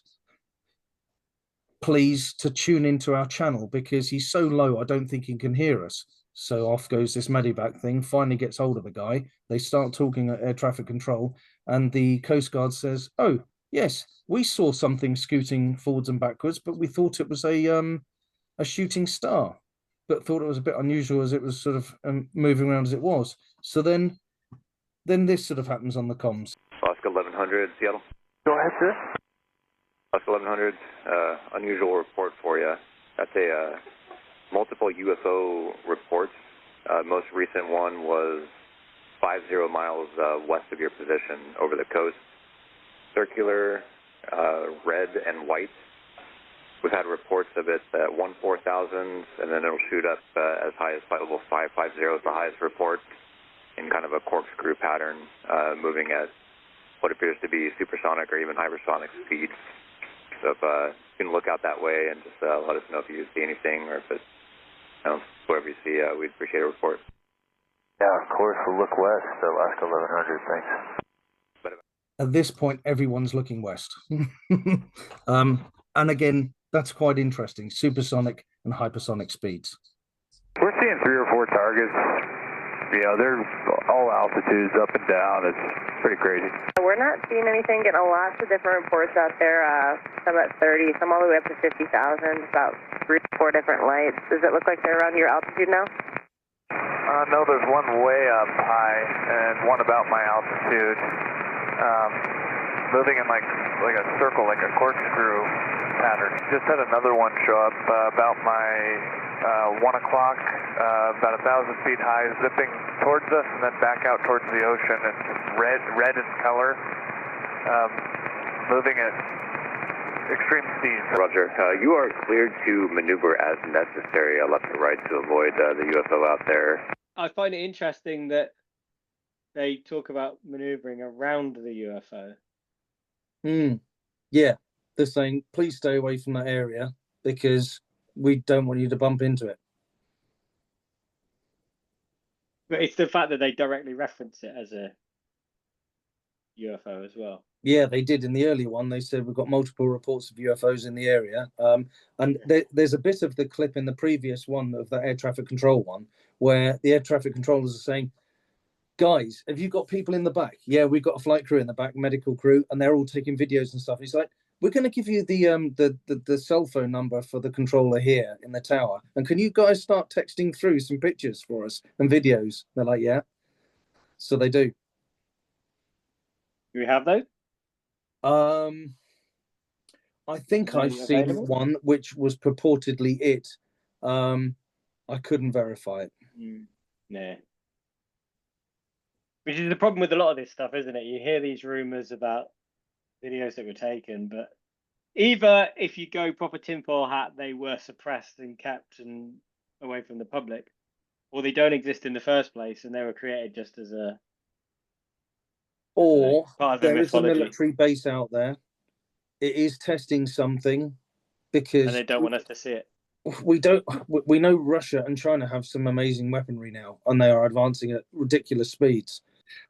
please, to tune into our channel, because he's so low, I don't think he can hear us." So off goes this Medivac thing, finally gets hold of the guy. They start talking at air traffic control, and the Coast Guard says, "Oh, yes, we saw something scooting forwards and backwards, but we thought it was a shooting star, but thought it was a bit unusual as it was sort of moving around as it was." So then this sort of happens on the comms.
Alaska 1100, Seattle.
Go ahead, sir.
Alaska 1100, unusual report for you. That's a multiple UFO reports. Most recent one was 50 miles west of your position over the coast. Circular, red and white. We've had reports of it at 14,000, and then it'll shoot up as high as flight level 550 is the highest report, in kind of a corkscrew pattern, moving at what appears to be supersonic or even hypersonic speeds. So if you can look out that way and just let us know if you see anything, or if it's, whatever you see, we'd appreciate a report.
Yeah, of course, we'll look west, Alaska 1100, thanks.
At this point, everyone's looking west. And again, that's quite interesting, supersonic and hypersonic speeds.
We're seeing 3 or 4 targets. Yeah, they're all altitudes, up and down. It's pretty crazy.
We're not seeing anything, getting lots of different reports out there, some at 30, some all the way up to 50,000, about 3 or 4 different lights. Does it look like they're around your altitude now?
No, there's one way up high and one about my altitude. Moving in like a circle, like a corkscrew pattern. Just had another one show up about my 1 o'clock, about 1,000 feet high, zipping towards us and then back out towards the ocean. It's red in color, moving at extreme speeds.
Roger. You are cleared to maneuver as necessary, left and right, to avoid the UFO out there.
I find it interesting that they talk about maneuvering around the UFO.
Yeah, they're saying, please stay away from that area because we don't want you to bump into it.
But it's the fact that they directly reference it as a UFO as well.
Yeah, they did in the earlier one. They said we've got multiple reports of UFOs in the area. And there's a bit of the clip in the previous one of the air traffic control one where the air traffic controllers are saying, guys, have you got people in the back? Yeah, we've got a flight crew in the back, medical crew, and they're all taking videos and stuff. He's like, we're going to give you the cell phone number for the controller here in the tower. And can you guys start texting through some pictures for us and videos? They're like, yeah. So they do.
Do we have those?
I think I've
Any
seen
available?
one which was purportedly it. I couldn't verify it.
No. Which is the problem with a lot of this stuff, isn't it? You hear these rumors about videos that were taken, but either if you go proper tinfoil hat, they were suppressed and kept and away from the public, or they don't exist in the first place and they were created just as a
Or
part of
there
their
is a
mythology,
military base out there. It is testing something because
and they don't want us to see it.
we know Russia and China have some amazing weaponry now, and they are advancing at ridiculous speeds.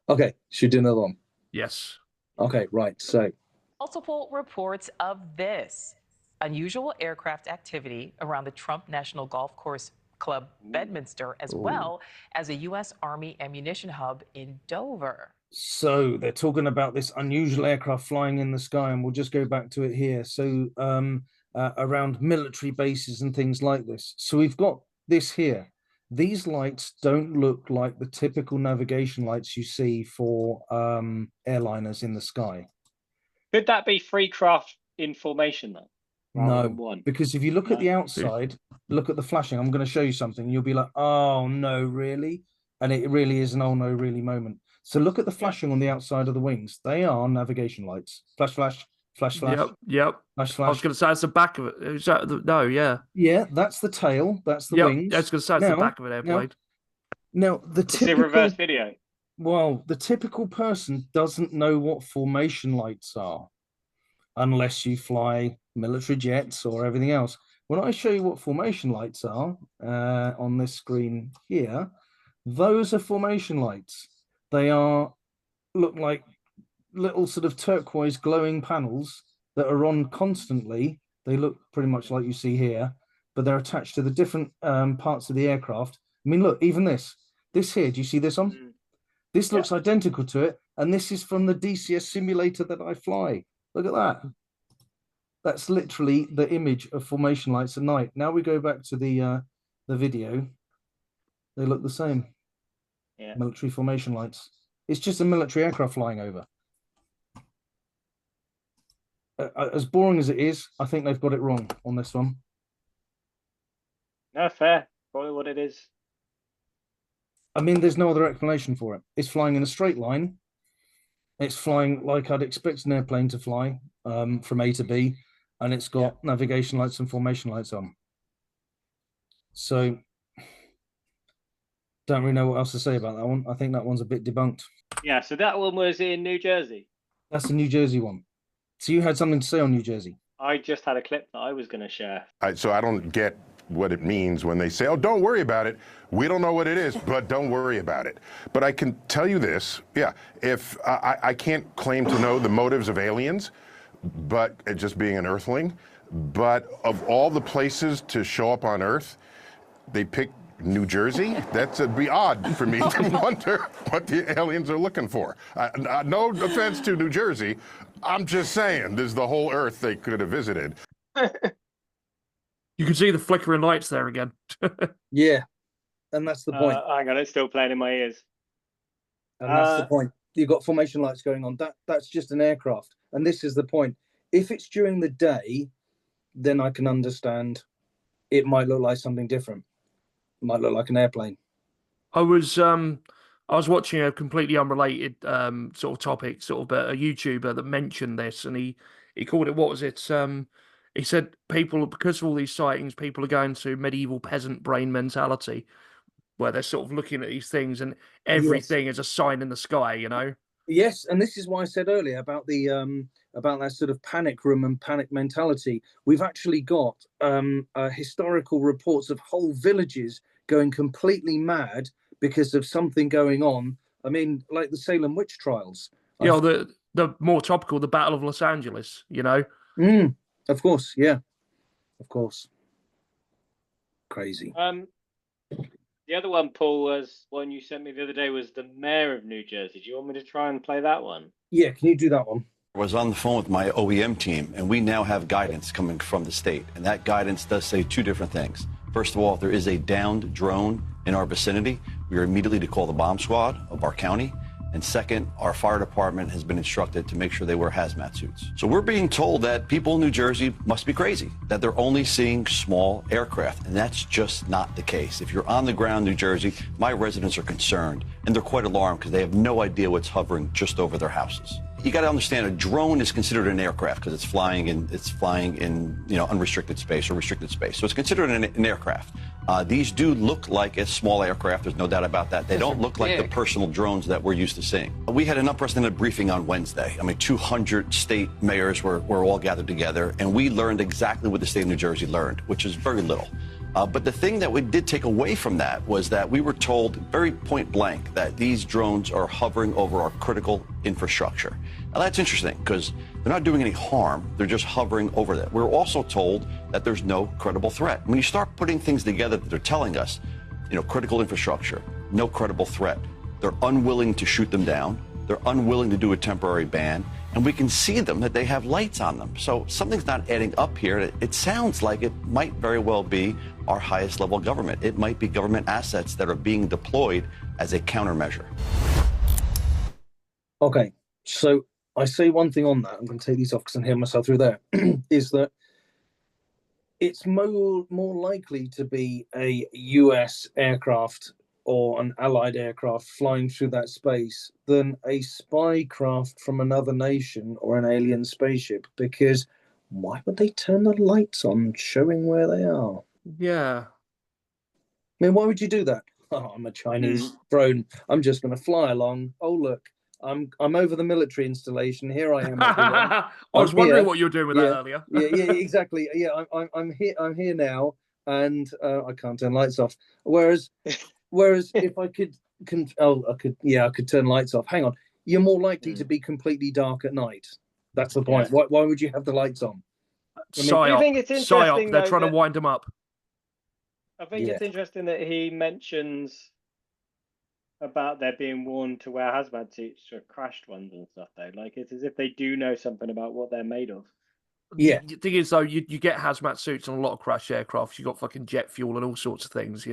Okay, should we do another one?
Yes.
Okay, right. So
multiple reports of this unusual aircraft activity around the Trump National Golf Course Club Bedminster, as well as a U.S. Army ammunition hub in Dover.
So they're talking about this unusual aircraft flying in the sky, and we'll just go back to it here. So around military bases and things like this. So we've got this here. These lights don't look like the typical navigation lights you see for airliners in the sky.
Could that be free craft in formation though?
No, because if you look at the outside, look at the flashing. I'm going to show you something. You'll be like, oh, no, really? And it really is an oh, no, really moment. So look at the flashing on the outside of the wings. They are navigation lights. Flash, flash, flash, flash.
Yep.
Flash, flash.
I was going to say it's the back of it. Is that no, yeah.
Yeah, that's the tail. That's the wings.
I was going to say it's the back of an airplane.
Now the typical
it's a reverse video.
Well, the typical person doesn't know what formation lights are unless you fly military jets or everything else. When I show you what formation lights are on this screen here, those are formation lights. They look like little sort of turquoise glowing panels that are on constantly. They look pretty much like you see here, but they're attached to the different parts of the aircraft. I mean, look, even this here, do you see this on? This looks identical to it, and this is from the DCS simulator that I fly. Look at that. That's literally the image of formation lights at night. Now we go back to the video. They look the same. Yeah. Military formation lights. It's just a military aircraft flying over. As boring as it is, I think they've got it wrong on this one.
No, fair. Probably what it is.
I mean, there's no other explanation for it. It's flying in a straight line. It's flying like I'd expect an airplane to fly from A to B, and it's got navigation lights and formation lights on. So, don't really know what else to say about that one. I think that one's a bit debunked.
Yeah, so that one was in New Jersey.
That's the New Jersey one. So you had something to say on New Jersey?
I just had a clip that I was going to share.
So I don't get what it means when they say, oh, don't worry about it. We don't know what it is, but don't worry about it. But I can tell you this, if I can't claim to know the motives of aliens, but just being an Earthling, but of all the places to show up on Earth, they pick New Jersey? That'd be odd for me to wonder what the aliens are looking for. No offense to New Jersey. I'm just saying, there's the whole Earth they could have visited.
You can see the flickering lights there again.
Yeah, and that's the point.
Hang on, it's still playing in my ears.
And that's the point. You've got formation lights going on. That's just an aircraft. And this is the point. If it's during the day, then I can understand it might look like something different. It might look like an airplane. I
was watching a completely unrelated sort of topic, but a YouTuber that mentioned this, and he called it, what was it? He said people, because of all these sightings, people are going to medieval peasant brain mentality, where they're sort of looking at these things and everything is a sign in the sky, you know?
Yes, and this is why I said earlier about the about that sort of panic room and panic mentality. We've actually got historical reports of whole villages going completely mad because of something going on. I mean, like the Salem witch trials.
Yeah, the more topical, the Battle of Los Angeles, you know?
Of course, yeah. Of course. Crazy.
The other one, Paul, was one you sent me the other day, was the mayor of New Jersey. Do you want me to try and play that one?
Yeah, can you do that one?
I was on the phone with my OEM team, and we now have guidance coming from the state. And that guidance does say two different things. First of all, if there is a downed drone in our vicinity, we are immediately to call the bomb squad of our county. And second, our fire department has been instructed to make sure they wear hazmat suits. So we're being told that people in New Jersey must be crazy, that they're only seeing small aircraft. And that's just not the case. If you're on the ground in New Jersey, my residents are concerned, and they're quite alarmed because they have no idea what's hovering just over their houses. You got to understand, a drone is considered an aircraft because it's flying in unrestricted space or restricted space. So it's considered an aircraft. These do look like a small aircraft. There's no doubt about that. They don't look like the personal drones that we're used to seeing. We had an unprecedented briefing on Wednesday. I mean, 200 state mayors were all gathered together, and we learned exactly what the state of New Jersey learned, which is very little. But the thing that we did take away from that was that we were told very point blank that these drones are hovering over our critical infrastructure. Now that's interesting because they're not doing any harm. They're just hovering over that. We're also told that there's no credible threat. When you start putting things together that they're telling us, critical infrastructure, no credible threat. They're unwilling to shoot them down. They're unwilling to do a temporary ban. And we can see them that they have lights on them. So something's not adding up here. It sounds like it might very well be our highest level government. It might be government assets that are being deployed as a countermeasure.
Okay, so I say one thing on that. I'm going to take these off because I'm hearing myself through there. Is that it's more likely to be a US aircraft or an allied aircraft flying through that space than a spy craft from another nation or an alien spaceship, because why would they turn the lights on showing where they are?
Yeah.
I mean, why would you do that? Oh, I'm a Chinese drone. I'm just going to fly along. Oh, look, I'm over the military installation. Here I am.
I was wondering what you were doing with that earlier.
yeah, exactly. Yeah, I'm here. I'm here now, and I can't turn lights off. Whereas if I could turn lights off. Hang on, you're more likely to be completely dark at night. That's the point.
Yeah.
Why would you have the lights on?
Do you think it's interesting?
They're trying to wind them up.
I think it's interesting that he mentions about there being warned to wear hazmat suits for crashed ones and stuff, though. Like, it's as if they do know something about what they're made of.
Yeah.
The thing is, though, you get hazmat suits on a lot of crash aircraft. You got fucking jet fuel and all sorts of things,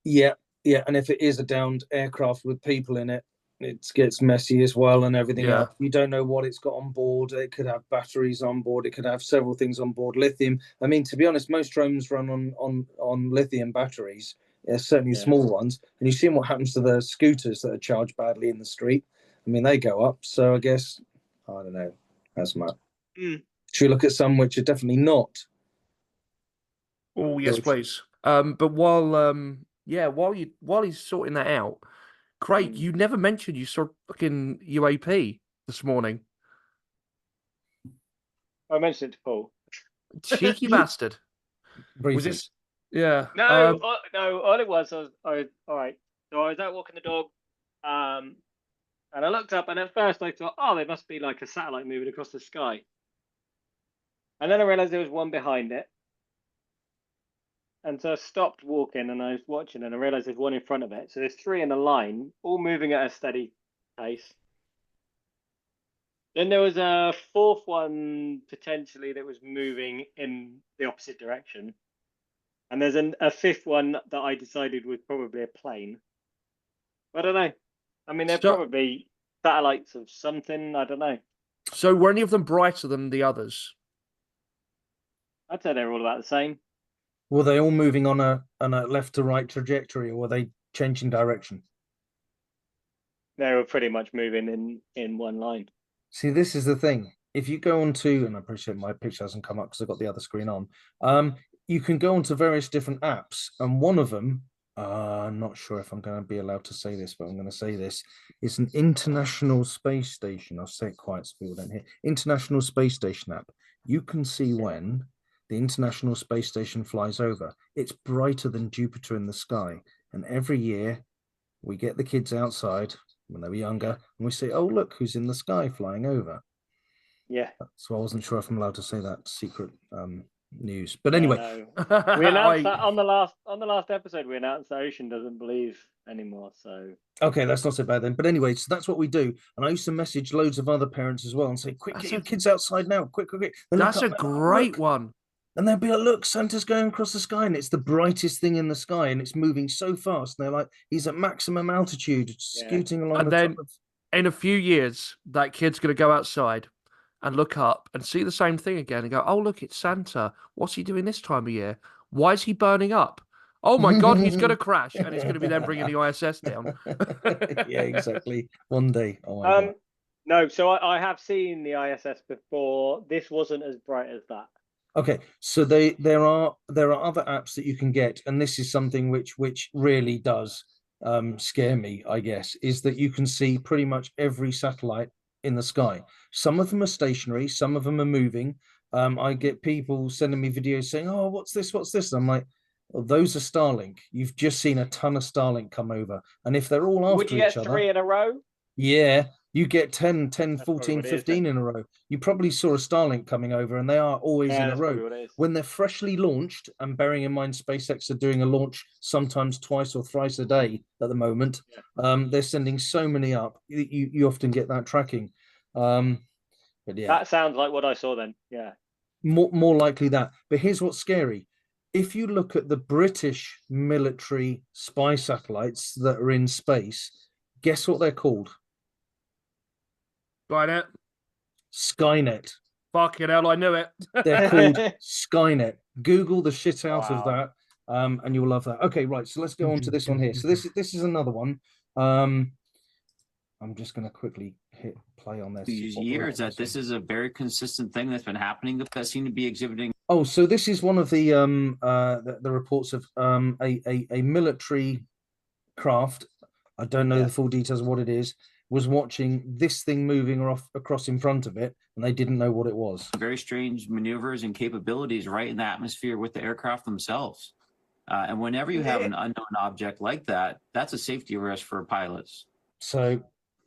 Yeah, and if it is a downed aircraft with people in it, it gets messy as well and everything else. You don't know what it's got on board. It could have batteries on board. It could have several things on board. Lithium. I mean, to be honest, most drones run on lithium batteries, certainly small ones. And you've seen what happens to the scooters that are charged badly in the street. I mean, they go up. So I guess, I don't know, hazmat. Should we look at some which are definitely not?
Oh, yes, please. But while he's sorting that out, Craig, you never mentioned you saw fucking UAP this morning.
I mentioned it to Paul.
Cheeky bastard.
Briefly.
Was this? Yeah.
No, all it was, all right. So I was out walking the dog, and I looked up, and at first I thought, oh, there must be like a satellite moving across the sky. And then I realized there was one behind it. And so I stopped walking and I was watching, and I realized there's one in front of it. So there's three in a line, all moving at a steady pace. Then there was a fourth one potentially that was moving in the opposite direction. And there's a fifth one that I decided was probably a plane. I don't know. I mean, they're probably satellites of something. I don't know.
So were any of them brighter than the others?
I'd say they're all about the same.
Were they all moving on a left to right trajectory, or were they changing direction?
They were pretty much moving in one line.
See, this is the thing. If you go on to, and I appreciate my picture hasn't come up because I've got the other screen on, you can go onto various different apps, and one of them, I'm not sure if I'm going to be allowed to say this, but I'm going to say this. It's an International Space Station. I'll say it quiet so people don't hear. International Space Station app. You can see when the International Space Station flies over. It's brighter than Jupiter in the sky. And every year we get the kids outside when they were younger and we say, oh, look, who's in the sky flying over.
Yeah.
So I wasn't sure if I'm allowed to say that secret news. But anyway.
No. We announced that on the last episode, we announced the ocean doesn't believe anymore. So
okay, that's not so bad then. But anyway, so that's what we do. And I used to message loads of other parents as well and say, quick, get your kids outside now. Quick.
That's a great one.
And they'll be like, look, Santa's going across the sky, and it's the brightest thing in the sky, and it's moving so fast. And they're like, he's at maximum altitude, scooting along
And
the
then
top of...
in a few years, that kid's going to go outside and look up and see the same thing again and go, oh, look, it's Santa. What's he doing this time of year? Why is he burning up? Oh my God, he's going to crash. And it's going to be them bringing the ISS down.
Yeah, exactly. One day. Oh my God.
No, so I have seen the ISS before. This wasn't as bright as that.
Okay, so there are other apps that you can get, and this is something which really does scare me, I guess, is that you can see pretty much every satellite in the sky. Some of them are stationary, some of them are moving. I get people sending me videos saying, oh, what's this? What's this? And I'm like, well, those are Starlink. You've just seen a ton of Starlink come over. And if they're all after
Would you get
each other,
3 in a row?
yeah, you get 10,
That's
14,
probably what it is,
15 in a row. You probably saw a Starlink coming over, and they are always in a
that's probably
row.
what it is.
When they're freshly launched, and bearing in mind SpaceX are doing a launch sometimes twice or thrice a day at the moment, they're sending so many up, you often get that tracking. But yeah,
That sounds like what I saw then. Yeah.
more likely that. But here's what's scary. If you look at the British military spy satellites that are in space, guess what they're called?
Skynet.
Skynet.
Fucking hell, I knew it.
They're called Skynet. Google the shit out of that, and you'll love that. Okay, right. So let's go on to this one here. So this is another one. I'm just going to quickly hit play on this.
These years that this is a very consistent thing that's been happening that seem to be exhibiting.
Oh, so this is one of the reports of a military craft. I don't know the full details of what it is. Was watching this thing moving across in front of it, and they didn't know what it was.
Very strange maneuvers and capabilities right in the atmosphere with the aircraft themselves. And whenever you have an unknown object like that, that's a safety risk for pilots.
So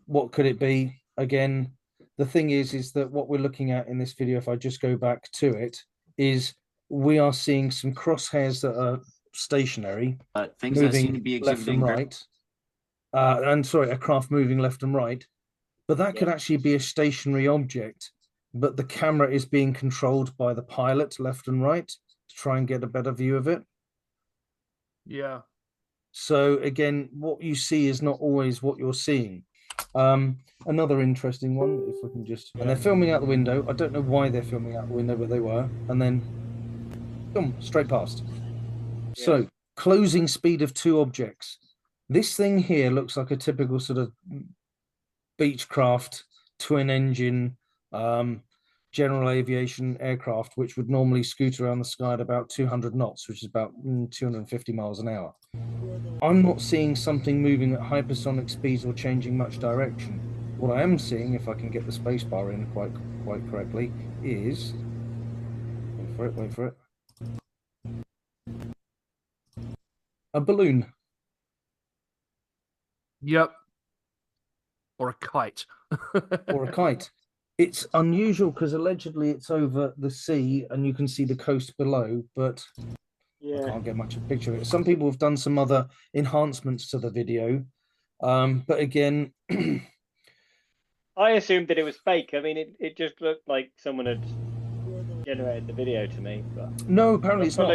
what could it be? Again, the thing is that what we're looking at in this video, if I just go back to it, is we are seeing some crosshairs that are stationary,
things that seem to be
left and
exhibiting
right. And sorry, a craft moving left and right, but that could actually be a stationary object, but the camera is being controlled by the pilot left and right to try and get a better view of it.
Yeah.
So again, what you see is not always what you're seeing. Another interesting one, if we can just, and they're filming out the window. I don't know why they're filming out the window, but they were, and then boom, straight past. So closing speed of 2 objects. This thing here looks like a typical sort of Beechcraft twin engine general aviation aircraft, which would normally scoot around the sky at about 200 knots, which is about 250 miles an hour. I'm not seeing something moving at hypersonic speeds or changing much direction. What I am seeing, if I can get the space bar in quite correctly, is wait for it, a balloon.
Yep. Or a kite.
Or a kite. It's unusual because allegedly it's over the sea and you can see the coast below, but I can't get much of a picture of it. Some people have done some other enhancements to the video, but again,
I assumed that it was fake. I mean, it just looked like someone had generated the video to me. But
no, apparently it's not.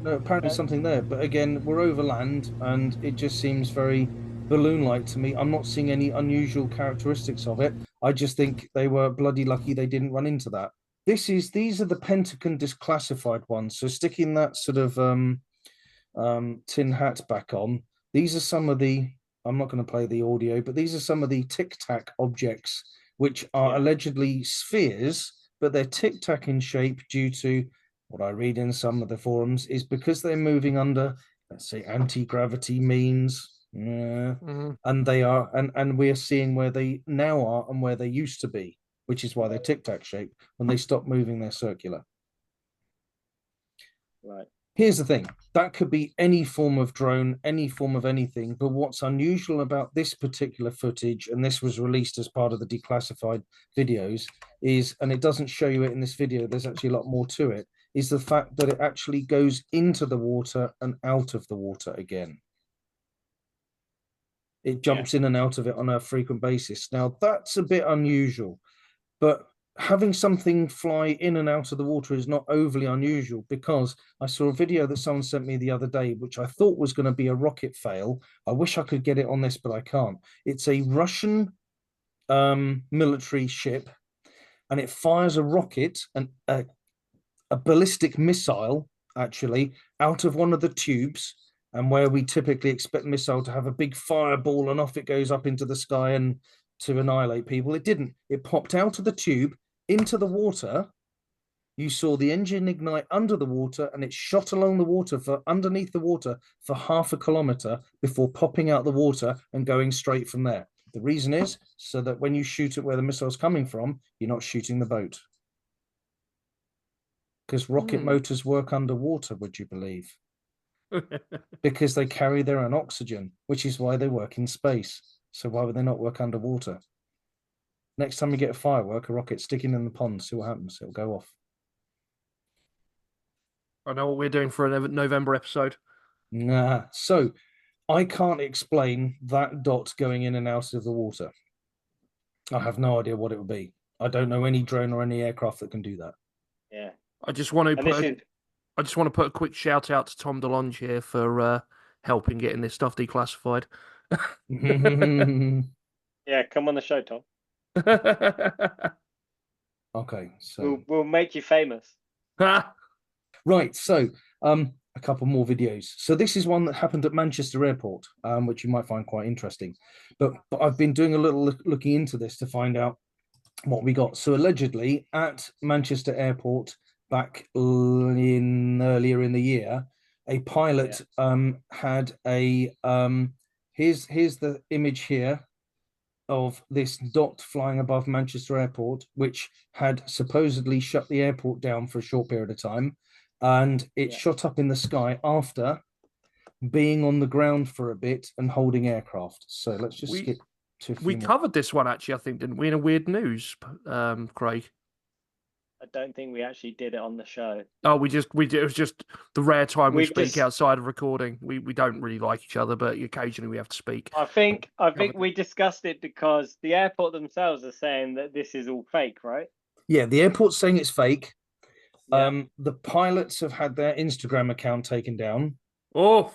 No, apparently something there. But again, we're over land, and it just seems very balloon-like to me. I'm not seeing any unusual characteristics of it. I just think they were bloody lucky they didn't run into that. These are the Pentagon disclassified ones. So sticking that sort of tin hat back on, these are some of the, I'm not going to play the audio, but these are some of the tic-tac objects, which are allegedly spheres, but they're tic-tac in shape due to, what I read in some of the forums, is because they're moving under, let's say, anti-gravity means, and they are, and we're seeing where they now are and where they used to be, which is why they're tic-tac shape. When they stop moving, they're circular.
Right.
Here's the thing, that could be any form of drone, any form of anything, but what's unusual about this particular footage, and this was released as part of the declassified videos, is, and it doesn't show you it in this video, there's actually a lot more to it, is the fact that it actually goes into the water and out of the water again. It jumps in and out of it on a frequent basis. Now, that's a bit unusual, but having something fly in and out of the water is not overly unusual, because I saw a video that someone sent me the other day, which I thought was going to be a rocket fail. I wish I could get it on this, but I can't. It's a Russian military ship, and it fires a rocket and a ballistic missile, actually, out of one of the tubes. And where we typically expect missile to have a big fireball and off it goes up into the sky and to annihilate people, it didn't. It popped out of the tube into the water. You saw the engine ignite under the water, and it shot along the water for underneath the water for half a kilometer before popping out the water and going straight from there. The reason is so that when you shoot at where the missile's coming from, you're not shooting the boat. Because rocket motors work underwater, would you believe? Because they carry their own oxygen, which is why they work in space. So why would they not work underwater? Next time you get a firework, a rocket sticking in the pond, see what happens. It'll go off.
I know what we're doing for a November episode.
Nah. So I can't explain that dot going in and out of the water. I have no idea what it would be. I don't know any drone or any aircraft that can do that.
Yeah.
I just want to put a quick shout out to Tom DeLonge here for helping getting this stuff declassified.
Yeah, come on the show, Tom.
Okay, so
we'll make you famous.
Right, so a couple more videos. So this is one that happened at Manchester Airport, which you might find quite interesting. But I've been doing a little looking into this to find out what we got. So allegedly at Manchester Airport back earlier in the year, a pilot had a here's the image here of this dot flying above Manchester Airport, which had supposedly shut the airport down for a short period of time, and it shot up in the sky after being on the ground for a bit and holding aircraft. So let's just skip to
we covered this one actually, I think, didn't we, in a Weird News, Craig?
I don't think we actually did it on the show.
Oh, we did. It was just the rare time we speak outside of recording. We don't really like each other, but occasionally we have to speak.
I think we discussed it because the airport themselves are saying that this is all fake, right?
Yeah, the airport's saying it's fake. Yeah. The pilots have had their Instagram account taken down.
Oh,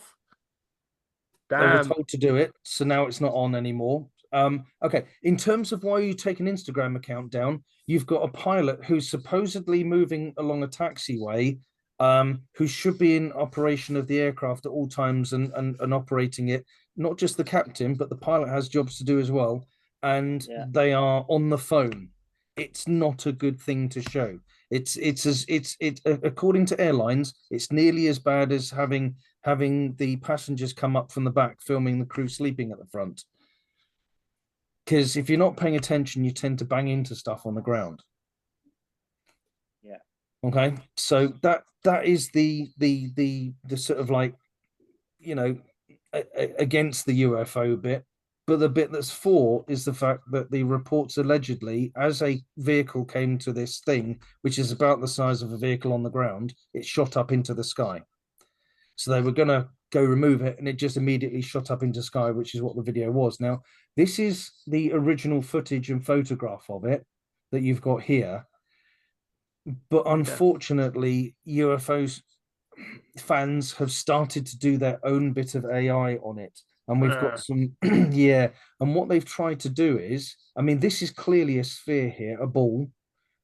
damn.
They were told to do it, so now it's not on anymore. Okay, in terms of why you take an Instagram account down, you've got a pilot who's supposedly moving along a taxiway, who should be in operation of the aircraft at all times and operating it. Not just the captain, but the pilot has jobs to do as well. And they are on the phone. It's not a good thing to show. It's according to airlines, it's nearly as bad as having the passengers come up from the back filming the crew sleeping at the front. Because if you're not paying attention, you tend to bang into stuff on the ground.
Yeah.
Okay. So that is the sort of like, you know, against the UFO bit. But the bit that's for is the fact that the reports allegedly, as a vehicle came to this thing, which is about the size of a vehicle on the ground, it shot up into the sky. So they were going to go remove it, and it just immediately shot up into sky, which is what the video was. Now, this is the original footage and photograph of it that you've got here. But unfortunately, UFOs fans have started to do their own bit of AI on it. And we've got some, and what they've tried to do is, I mean, this is clearly a sphere here, a ball,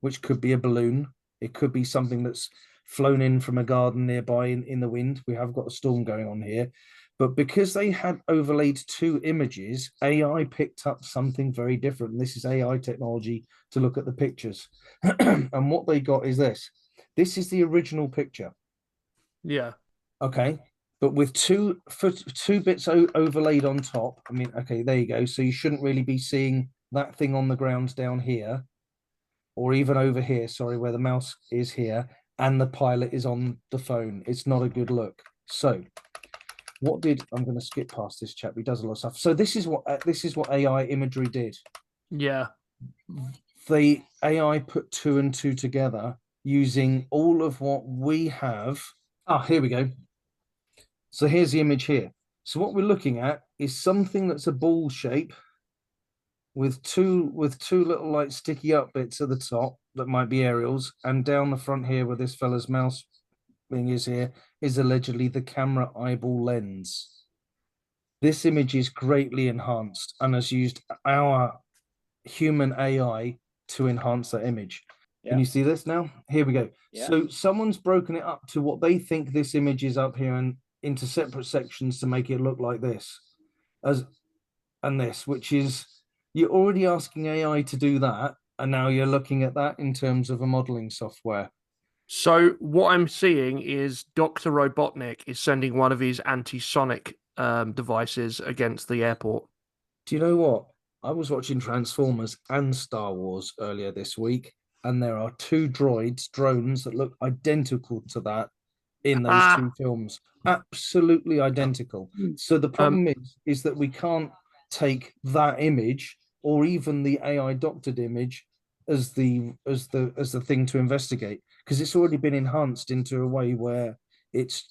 which could be a balloon. It could be something that's flown in from a garden nearby in the wind. We have got a storm going on here. But because they had overlaid two images, AI picked up something very different. And this is AI technology to look at the pictures. And what they got is this. This is the original picture.
Yeah.
Okay. But with two bits overlaid on top. I mean, okay, there you go. So you shouldn't really be seeing that thing on the ground down here, or even over here, sorry, where the mouse is here, and the pilot is on the phone. It's not a good look. So I'm going to skip past this chap. He does a lot of stuff. So this is what AI imagery did.
Yeah.
The AI put two and two together using all of what we have. Here we go. So here's the image here. So what we're looking at is something that's a ball shape with two little like sticky up bits at the top that might be aerials, and down the front here where this fella's mouse thing is here is allegedly the camera eyeball lens. This image is greatly enhanced and has used our human AI to enhance that image.
Yeah.
Can you see this now? Here we go.
Yeah.
So someone's broken it up to what they think this image is up here and into separate sections to make it look like this, and this, which is, you're already asking AI to do that, and now you're looking at that in terms of a modeling software.
So what I'm seeing is Dr. Robotnik is sending one of his anti-sonic devices against the airport.
Do you know what? I was watching Transformers and Star Wars earlier this week, and there are two drones that look identical to that in those two films. Absolutely identical. So the problem is that we can't take that image or even the AI doctored image as the thing to investigate, because it's already been enhanced into a way where it's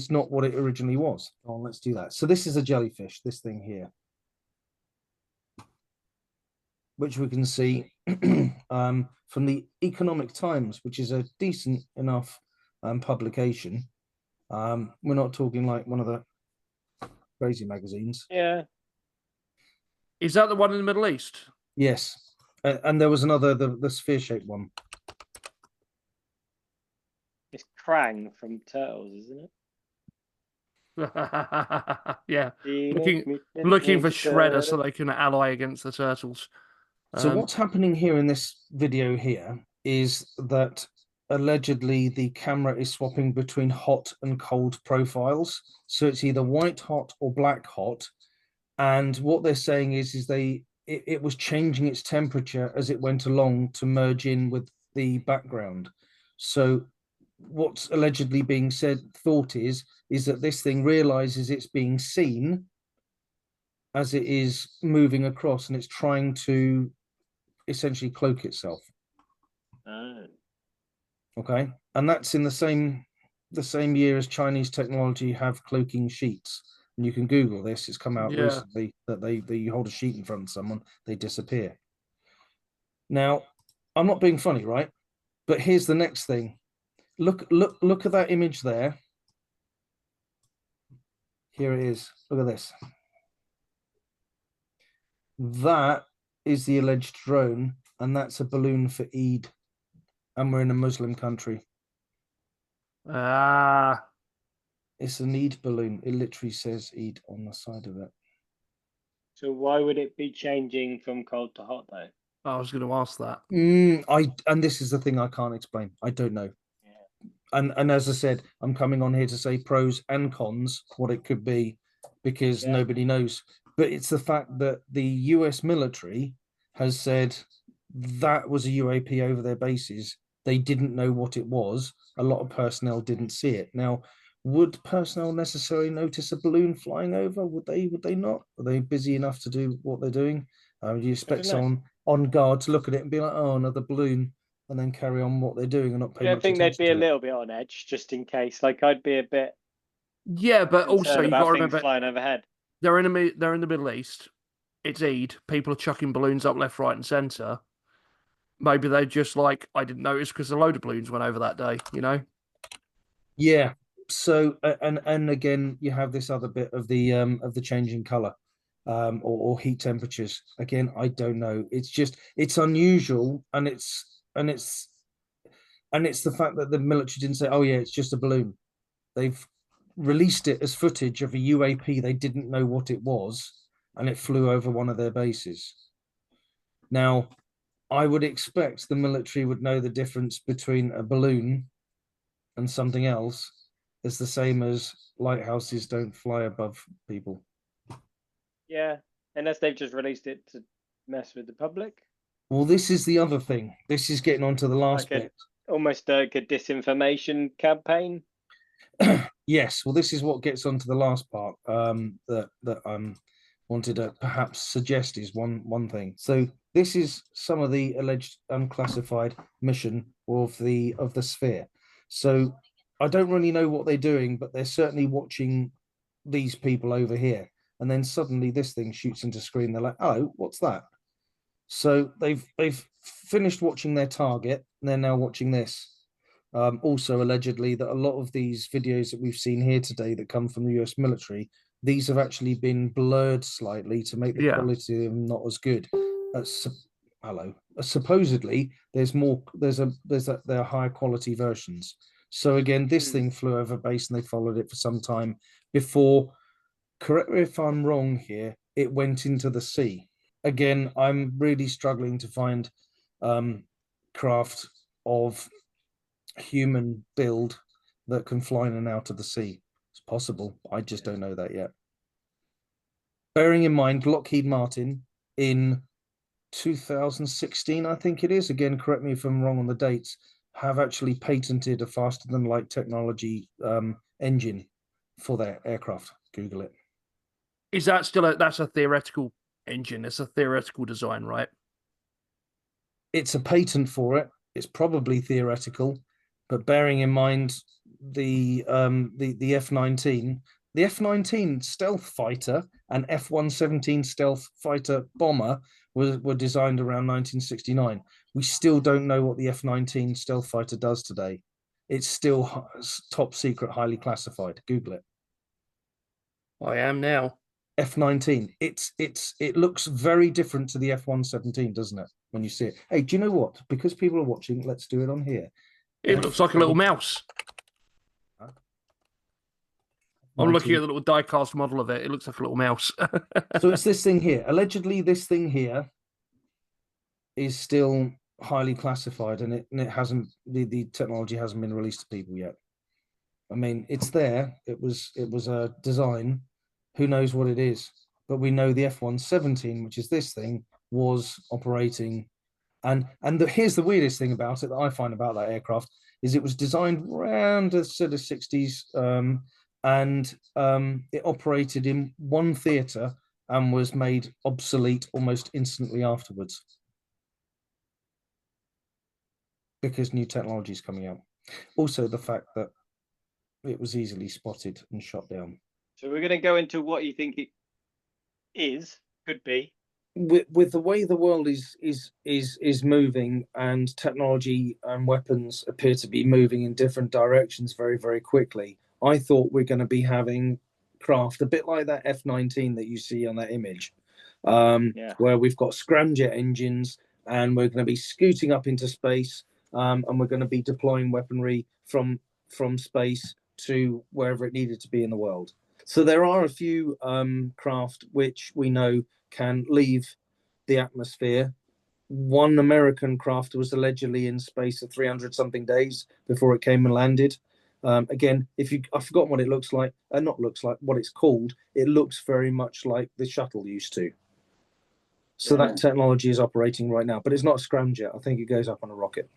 not what it originally was. Oh, let's do that. So this is a jellyfish, this thing here, which we can see from the Economic Times, which is a decent enough publication. We're not talking like one of the crazy magazines.
Yeah.
Is that the one in the Middle East?
Yes. And there was another, the sphere-shaped one.
It's Krang from Turtles, isn't it?
Yeah. Looking for Shredder so they can ally against the Turtles.
So what's happening here in this video here is that allegedly the camera is swapping between hot and cold profiles. So it's either white hot or black hot. And what they're saying is it was changing its temperature as it went along to merge in with the background. So what's allegedly being thought is that this thing realizes it's being seen as it is moving across, and it's trying to essentially cloak itself. Okay, and that's in the same year as Chinese technology have cloaking sheets. And you can Google this. It's come out recently that you hold a sheet in front of someone, they disappear. Now, I'm not being funny, right? But here's the next thing. Look at that image there. Here it is. Look at this. That is the alleged drone, and that's a balloon for Eid. And we're in a Muslim country. It's an Eid balloon. It literally says Eid on the side of it.
So why would it be changing from cold to hot though?
I was going to ask that.
And this is the thing I can't explain. I don't know. Yeah. And as I said, I'm coming on here to say pros and cons, what it could be, because nobody knows. But it's the fact that the US military has said that was a UAP over their bases. They didn't know what it was. A lot of personnel didn't see it. Now, would personnel necessarily notice a balloon flying over? Would they not? Are they busy enough to do what they're doing? Do you expect someone on guard to look at it and be like, oh, another balloon, and then carry on what they're doing and not pay much attention?
I think they'd be a little bit on edge just in case. Like I'd be a bit.
Yeah, but also you've got to remember
flying overhead.
They're in the Middle East. It's Eid. People are chucking balloons up left, right, and centre. Maybe they just like, I didn't notice because a load of balloons went over that day, you know? Yeah.
So and again, you have this other bit of the changing color, or heat temperatures. Again, I don't know. It's unusual, and it's the fact that the military didn't say, oh yeah, it's just a balloon. They've released it as footage of a UAP. They didn't know what it was, and it flew over one of their bases. Now, I would expect the military would know the difference between a balloon and something else. It's the same as lighthouses don't fly above people.
Yeah, unless they've just released it to mess with the public.
Well, this is the other thing. This is getting on to the last bit.
Almost like a disinformation campaign.
Yes, well, this is what gets on to the last part that wanted to perhaps suggest is one thing. So this is some of the alleged unclassified mission of the sphere. So I don't really know what they're doing, but they're certainly watching these people over here. and then suddenly this thing shoots into screen. They're like, oh, what's that? So they've finished watching their target, and they're now watching this. Also, allegedly, that a lot of these videos that we've seen here today that come from the US military, these have actually been blurred slightly to make the quality of them not as good. Supposedly, there are higher quality versions. So again, this thing flew over base, and they followed it for some time before. Correct me if I'm wrong here. It went into the sea. Again, I'm really struggling to find craft of human build that can fly in and out of the sea. It's possible. I just don't know that yet. Bearing in mind, Lockheed Martin in 2016, I think it is, again, correct me if I'm wrong on the dates, have actually patented a faster than light technology engine for their aircraft. Google it.
Is that still that's a theoretical engine? It's a theoretical design, right?
It's a patent for it. It's probably theoretical, but bearing in mind the F-19, the F-19 stealth fighter and F-117 stealth fighter bomber were designed around 1969. We still don't know what the F-19 stealth fighter does today. It's still top secret, highly classified. Google it.
I am now.
F-19. It looks very different to the F-117, doesn't it? When you see it. Hey, do you know what? Because people are watching, let's do it on here.
It looks like a little mouse. I'm looking at the little die-cast model of it. It looks like a little mouse.
So it's this thing here. Allegedly, this thing here is still highly classified, and it hasn't. The technology hasn't been released to people yet. I mean, it's there. It was a design. Who knows what it is? But we know the F-117, which is this thing, was operating. And here's the weirdest thing about it that I find about that aircraft is it was designed around the sort of 60s, and it operated in one theatre and was made obsolete almost instantly afterwards because new technology is coming out. Also, the fact that it was easily spotted and shot down.
So we're going to go into what you think it could be.
With the way the world is moving, and technology and weapons appear to be moving in different directions very, very quickly, I thought we're going to be having craft a bit like that F-19 that you see on that image, where we've got scramjet engines, and we're going to be scooting up into space, and we're going to be deploying weaponry from space to wherever it needed to be in the world. So there are a few craft which we know can leave the atmosphere. One American craft was allegedly in space for 300 something days before it came and landed. Again, I've forgotten what it looks like, what it's called. It looks very much like the shuttle used to. So that technology is operating right now, but it's not a scramjet. I think it goes up on a rocket.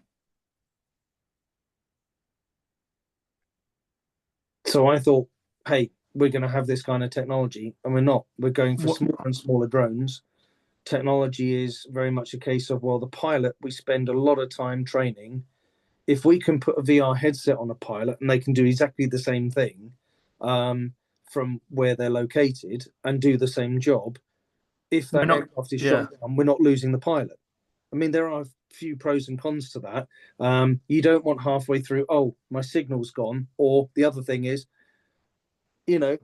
So I thought, hey, we're going to have this kind of technology, and we're not. We're going for smaller and smaller drones. Technology is very much a case of, well, the pilot, we spend a lot of time training. If we can put a VR headset on a pilot and they can do exactly the same thing from where they're located and do the same job, if that aircraft is shot down, we're not losing the pilot. I mean, there are a few pros and cons to that. You don't want halfway through, oh, my signal's gone. Or the other thing is, you're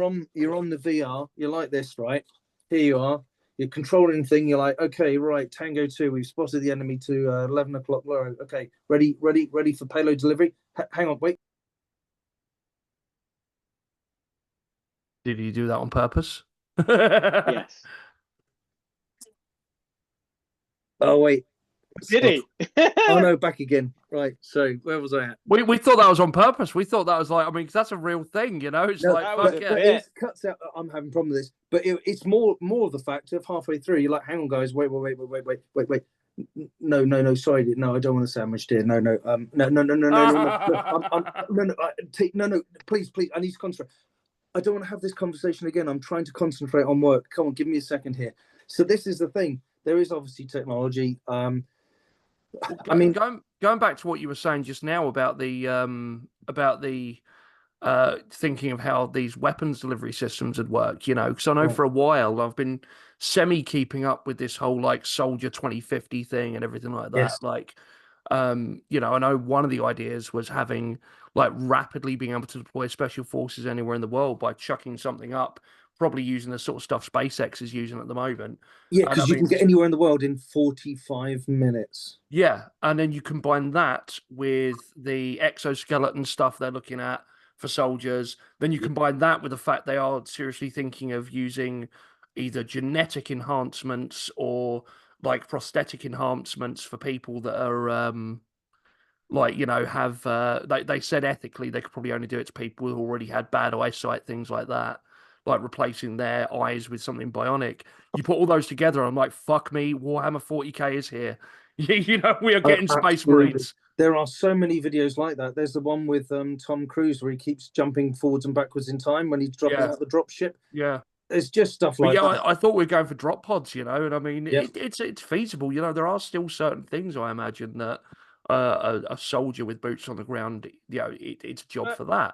on the VR, you're like this, right? Here you are, you're controlling thing, you're like, okay, right, Tango 2, we've spotted the enemy to 11 o'clock low. Okay, ready for payload delivery. Hang on, wait.
Did he do that on purpose?
Yes.
Oh, wait.
Did he?
Oh, no, back again. Right, so where was I at?
We thought that was on purpose. We thought that was like, I mean, 'cause that's a real thing, It's
no,
like,
but it cuts out. I'm having a problem with this, but it's more of the fact of halfway through, you're like, hang on, guys, wait. No, sorry, no, I don't want a sandwich, dear. No, please, I need to concentrate. I don't want to have this conversation again. I'm trying to concentrate on work. Come on, give me a second here. So this is the thing. There is obviously technology.
I mean, going back to what you were saying just now about the thinking of how these weapons delivery systems would work, you know, because I know
Right.
for a while I've been semi keeping up with this whole like Soldier 2050 thing and everything like that.
Yes.
Like, you know, I know one of the ideas was having like rapidly being able to deploy special forces anywhere in the world by chucking something up, probably using the sort of stuff SpaceX is using at the moment.
Yeah,
And I
because you
mean,
can get anywhere in the world in 45 minutes.
yeah, and then you combine that with the exoskeleton stuff they're looking at for soldiers. Then you combine that with the fact they are seriously thinking of using either genetic enhancements or like prosthetic enhancements for people that are like, you know, have they said ethically they could probably only do it to people who already had bad eyesight, things like that, like replacing their eyes with something bionic. You put all those together, I'm like, fuck me, Warhammer 40k is here. You know, we are getting Space
Absolutely.
Marines.
There are so many videos like that. There's the one with Tom Cruise where he keeps jumping forwards and backwards in time when he's dropping
Yeah.
out the drop ship.
Yeah.
There's just stuff
But
like
yeah,
that.
I thought we were going for drop pods, you know, and I mean,
Yep.
it's feasible. You know, there are still certain things I imagine that a soldier with boots on the ground, you know, it's a job for that.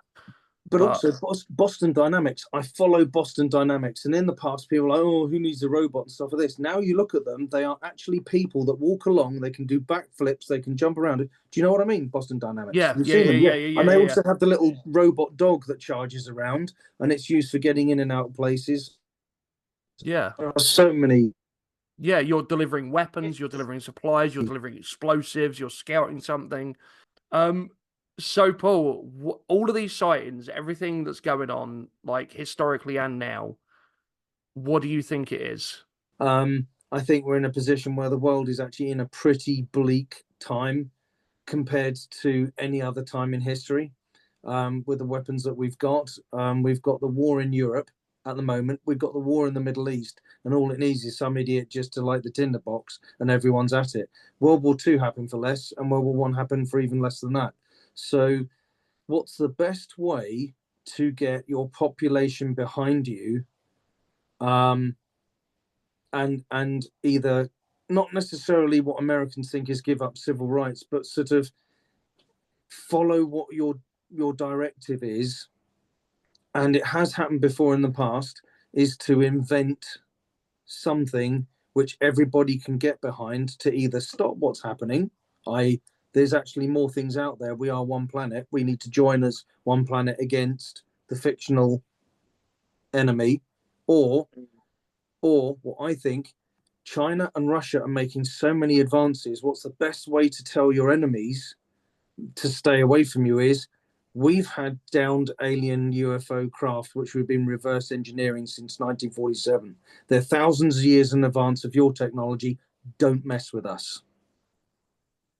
But also Boston Dynamics. I follow Boston Dynamics, and in the past, people are like, oh, who needs a robot and stuff like this. Now you look at them; they are actually people that walk along. They can do backflips. They can jump around. Do you know what I mean? Boston Dynamics.
Yeah,
You've
yeah,
seen them,
yeah.
And they also have the little robot dog that charges around, and it's used for getting in and out of places.
Yeah.
There are so many.
Yeah, you're delivering weapons, you're delivering supplies, you're delivering explosives, you're scouting something. So Paul, all of these sightings, everything that's going on, like historically and now, what do you think it is?
I think we're in a position where the world is actually in a pretty bleak time compared to any other time in history. With the weapons that we've got the war in Europe at the moment. We've got the war in the Middle East, and all it needs is some idiot just to light the tinderbox, and everyone's at it. World War II happened for less, and World War I happened for even less than that. So, what's the best way to get your population behind you, and either not necessarily what Americans think is give up civil rights, but sort of follow what your directive is, and it has happened before in the past, is to invent something which everybody can get behind to either stop what's happening, i.e. there's actually more things out there, we are one planet, we need to join as one planet against the fictional enemy, or what I think, China and Russia are making so many advances. What's the best way to tell your enemies to stay away from you is, we've had downed alien UFO craft, which we've been reverse engineering since 1947. They're thousands of years in advance of your technology. Don't mess with us.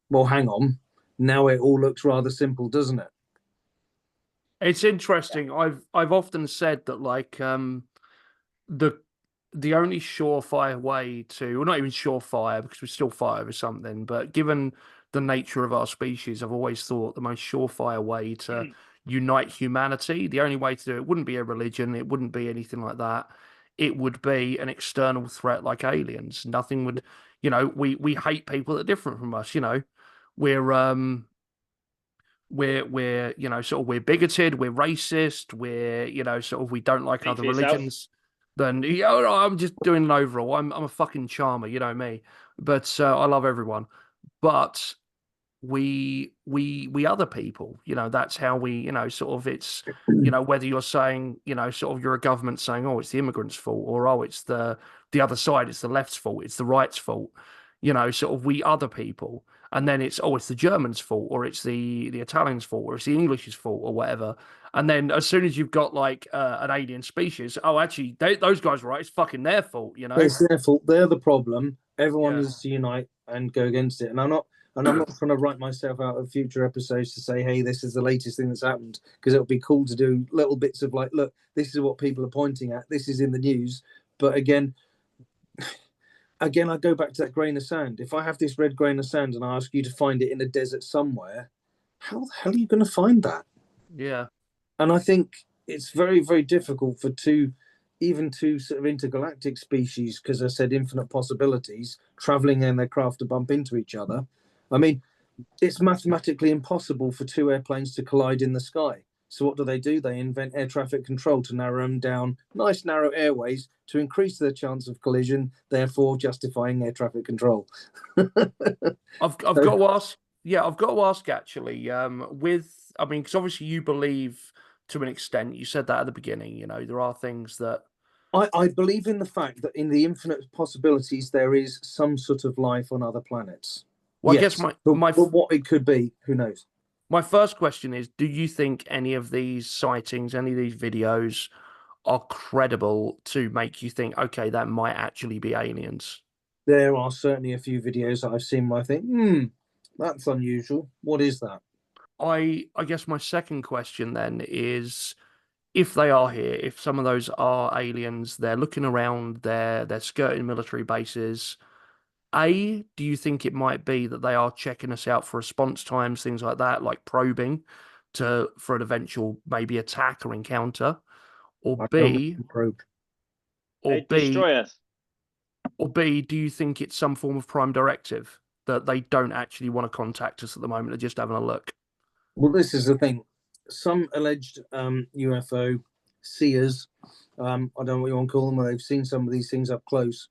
Well, hang on. Now it all looks rather simple, doesn't it?
It's interesting. I've often said that like the only surefire way to, well, not even surefire because we still fight over something, but given the nature of our species, I've always thought the most surefire way to unite humanity, the only way to do it wouldn't be a religion, it wouldn't be anything like that. It would be an external threat like aliens. Nothing would, you know, we hate people that are different from us, you know. We're you know, sort of we're bigoted, we're racist, we're, you know, sort of we don't like other religions. Then I'm just doing an overall. I'm a fucking charmer, you know me. But I love everyone. But we other people, you know, that's how we, you know, sort of it's, you know, whether you're saying, you know, sort of you're a government saying, oh, it's the immigrants' fault, or oh, it's the other side, it's the left's fault, it's the right's fault, you know, sort of we other people. And then it's, oh, it's the Germans' fault, or it's the Italians' fault, or it's the English's fault, or whatever. And then as soon as you've got like an alien species, oh, actually, those guys were right. It's fucking their fault, you know.
It's their fault. They're the problem. Everyone needs to unite and go against it. And I'm not trying to write myself out of future episodes to say, hey, this is the latest thing that's happened, because it'll be cool to do little bits of like, look, this is what people are pointing at. This is in the news. But again, I go back to that grain of sand. If I have this red grain of sand and I ask you to find it in a desert somewhere, how the hell are you going to find that?
Yeah.
And I think it's very, very difficult for two sort of intergalactic species, because I said infinite possibilities, traveling in their craft to bump into each other. I mean, it's mathematically impossible for two airplanes to collide in the sky. So what do? They invent air traffic control to narrow them down, nice narrow airways to increase their chance of collision, therefore justifying air traffic control.
I've got to ask. Yeah, I've got to ask actually. Because obviously you believe to an extent. You said that at the beginning. You know, there are things that
I believe in the fact that in the infinite possibilities there is some sort of life on other planets.
Well,
yes,
I guess but
what it could be, who knows?
My first question is: do you think any of these sightings, any of these videos, are credible to make you think, okay, that might actually be aliens?
There are certainly a few videos that I've seen where I think, that's unusual. What is that?
I guess my second question then is, if they are here, if some of those are aliens, they're looking around, they're skirting military bases. Do you think it might be that they are checking us out for response times, things like that, like probing for an eventual maybe attack or encounter? Or B,
destroy us.
Or B, do you think it's some form of prime directive that they don't actually want to contact us at the moment? They're just having a look.
Well, this is the thing. Some alleged UFO seers, I don't know what you want to call them, where they've seen some of these things up close,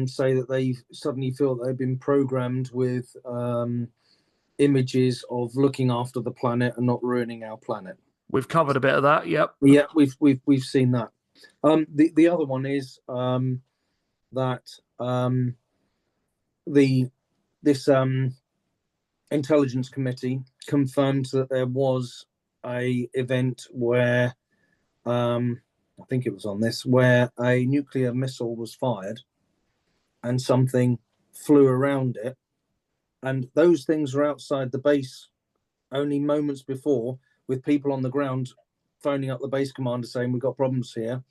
say that they suddenly feel that they've been programmed with images of looking after the planet and not ruining our planet.
We've covered a bit of that. Yep.
Yeah, we've seen that. The other one is that this intelligence committee confirmed that there was a event where I think it was on this, where a nuclear missile was fired and something flew around it, and those things were outside the base only moments before, with people on the ground phoning up the base commander saying, we've got problems here,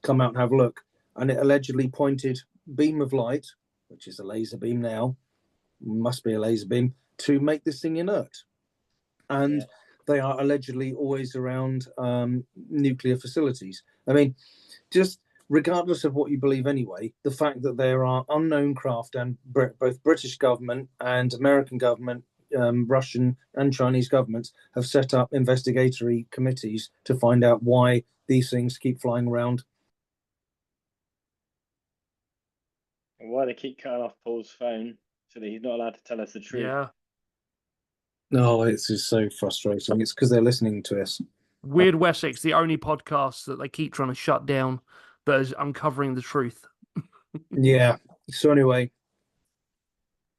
come out and have a look. And it allegedly pointed beam of light, which is a laser beam now, must be a laser beam, to make this thing inert. And they are allegedly always around nuclear facilities. I mean, just regardless of what you believe anyway, the fact that there are unknown craft, and both British government and American government, Russian and Chinese governments have set up investigatory committees to find out why these things keep flying around.
And why they keep cutting off Paul's phone so that he's not allowed to tell us the truth.
Yeah.
No, it's just so frustrating. It's because they're listening to us.
Wyrd Wessex, the only podcast that they keep trying to shut down that is uncovering the truth.
Yeah. So anyway,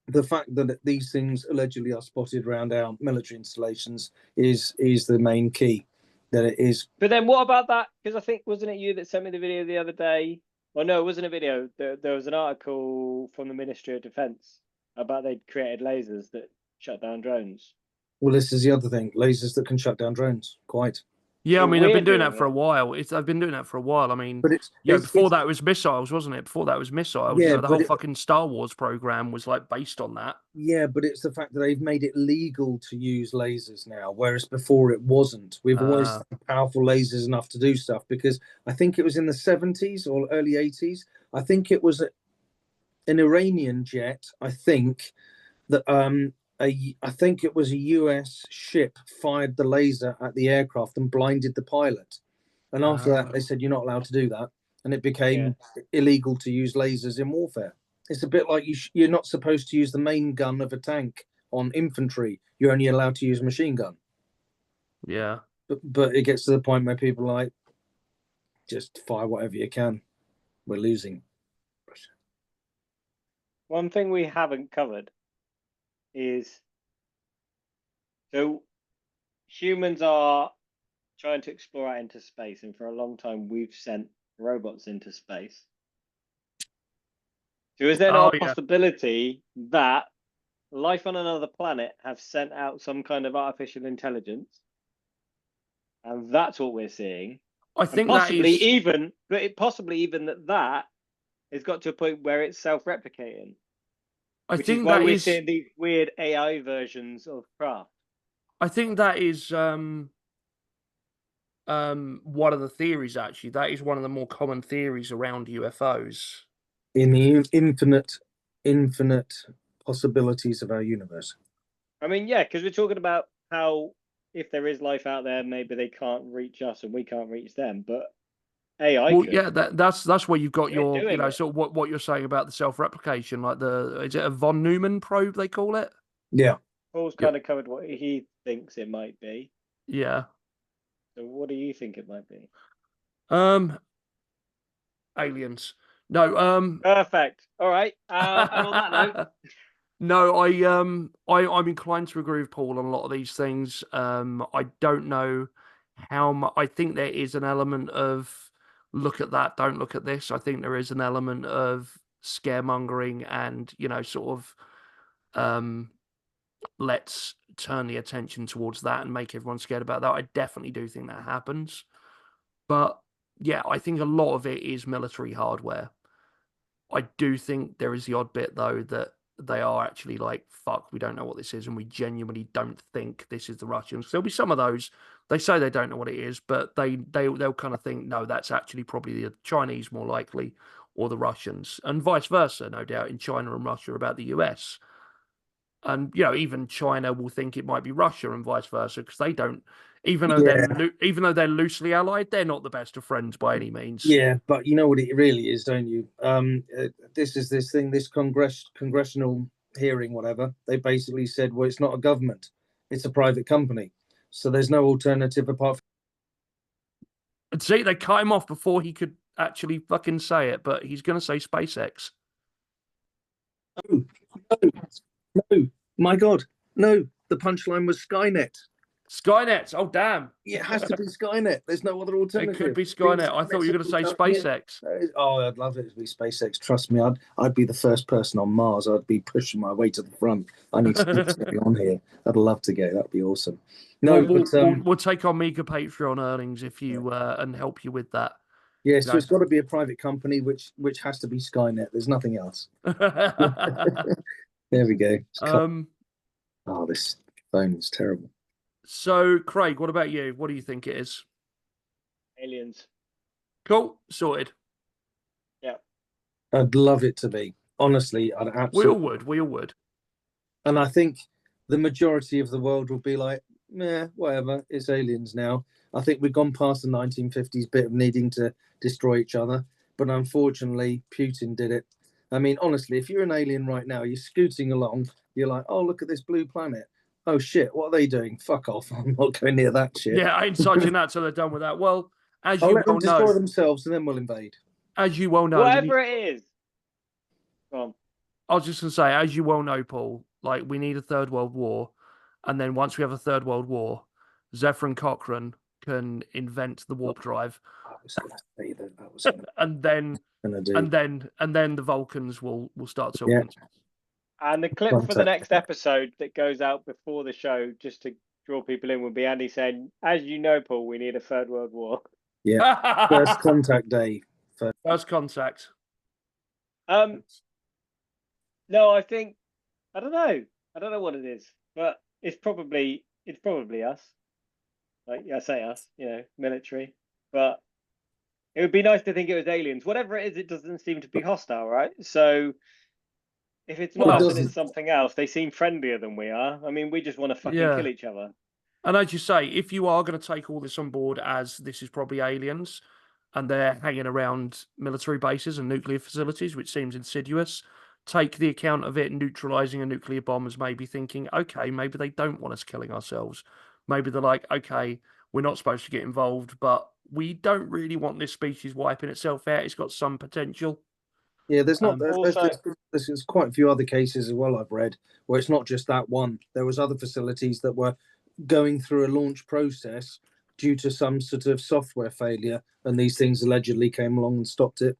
the fact that these things allegedly are spotted around our military installations is the main key. That it is.
But then what about that? Because I think, wasn't it you that sent me the video the other day? Well, no, it wasn't a video. There was an article from the Ministry of Defence about they'd created lasers that shut down drones.
Well, this is the other thing. Lasers that can shut down drones. Quite.
Yeah, I mean, they've been doing that for a while. They've been doing that for a while. I mean, before that it was missiles, wasn't it? Before that was missiles.
Yeah,
the whole fucking Star Wars program was like based on that.
Yeah, but it's the fact that they've made it legal to use lasers now, whereas before it wasn't. We've always had powerful lasers enough to do stuff, because I think it was in the 70s or early 80s. I think it was an Iranian jet. I think that I think it was a US ship fired the laser at the aircraft and blinded the pilot. And after that, they said, you're not allowed to do that. And it became illegal to use lasers in warfare. It's a bit like you're not supposed to use the main gun of a tank on infantry. You're only allowed to use a machine gun.
Yeah.
But it gets to the point where people are like, just fire whatever you can. We're losing.
One thing we haven't covered is, so humans are trying to explore out into space, and for a long time we've sent robots into space. So is there no possibility that life on another planet have sent out some kind of artificial intelligence, and that's what we're seeing?
I think
possibly even that has got to a point where it's self-replicating. Which is why we're seeing these weird AI versions of craft.
I think that is one of the theories, actually. That is one of the more common theories around UFOs.
In the infinite possibilities of our universe.
I mean, yeah, because we're talking about how if there is life out there, maybe they can't reach us and we can't reach them. But AI
Well,
could.
yeah, that's where you've got
We're
your,
doing it.
sort of what you're saying about the self-replication, like is it a von Neumann probe they call it?
Yeah.
Paul's kind of covered what he thinks it might be.
Yeah.
So what do you think it might be?
Aliens. No.
Perfect. All right. And on that note.
No, I'm inclined to agree with Paul on a lot of these things. I don't know how much. I think there is an element of look at that, don't look at this. I think there is an element of scaremongering and sort of let's turn the attention towards that and make everyone scared about that. I definitely do think that happens, but yeah, I think a lot of it is military hardware. I do think there is the odd bit though that they are actually like, fuck, we don't know what this is, and we genuinely don't think this is the Russians. There'll be some of those. They say they don't know what it is, but they'll kind of think, no, that's actually probably the Chinese more likely, or the Russians, and vice versa, no doubt, in China and Russia about the US. And even China will think it might be Russia, and vice versa, because they don't. Even though they're loosely allied, they're not the best of friends by any means.
Yeah, but you know what it really is, don't you? This congressional hearing, whatever, they basically said, well, it's not a government, it's a private company. So there's no alternative apart from...
And see, they cut him off before he could actually fucking say it, but he's going to say SpaceX.
No, my God, no. The punchline was Skynet.
Skynet. Oh, damn.
It has to be Skynet. There's no other alternative.
It could be Skynet. I thought you were going to say SpaceX.
Oh, I'd love it to be SpaceX. Trust me, I'd be the first person on Mars. I'd be pushing my way to the front. I need to be on here. I'd love to go. That'd be awesome. No,
we'll take on Mega Patreon earnings if you and help you with that.
Yeah, so it's got to be a private company, which has to be Skynet. There's nothing else. There we go. Oh, this phone is terrible.
So, Craig, what about you? What do you think it is?
Aliens.
Cool. Sorted.
Yeah.
I'd love it to be. Honestly, I'd absolutely...
We all would.
And I think the majority of the world will be like, meh, whatever, it's aliens now. I think we've gone past the 1950s bit of needing to destroy each other. But unfortunately, Putin did it. I mean, honestly, if you're an alien right now, you're scooting along, you're like, oh, look at this blue planet. Oh, shit, what are they doing? Fuck off. I'm not going near that shit.
Yeah, I ain't touching that till they're done with that. Well, as
I'll
you
let them
well
destroy
know,
themselves and then we'll invade.
As you well know,
whatever it is. Go on.
I was just going to say, as you well know, Paul, like, we need a third world war. And then once we have a third world war, Zephyr and Cochrane can invent the warp drive.
I was going to say that was
and then the Vulcans will start talking.
Yeah.
And the clip for the next episode that goes out before the show, just to draw people in, will be Andy saying, as you know, Paul, we need a third world war.
Yeah. First contact day.
First contact.
No, I think, I don't know what it is, but it's probably us. Like, I say us, military, but it would be nice to think it was aliens. Whatever it is, it doesn't seem to be hostile, right? So if it's not us and it's something else, they seem friendlier than we are. I mean, we just want to fucking kill each other.
And as you say, if you are going to take all this on board as this is probably aliens and they're hanging around military bases and nuclear facilities, which seems insidious, take the account of it neutralizing a nuclear bomb as maybe thinking, okay, maybe they don't want us killing ourselves. Maybe they're like, okay, we're not supposed to get involved, but we don't really want this species wiping itself out. It's got some potential.
Yeah, there's quite a few other cases as well I've read where it's not just that one. There was other facilities that were going through a launch process due to some sort of software failure, and these things allegedly came along and stopped it.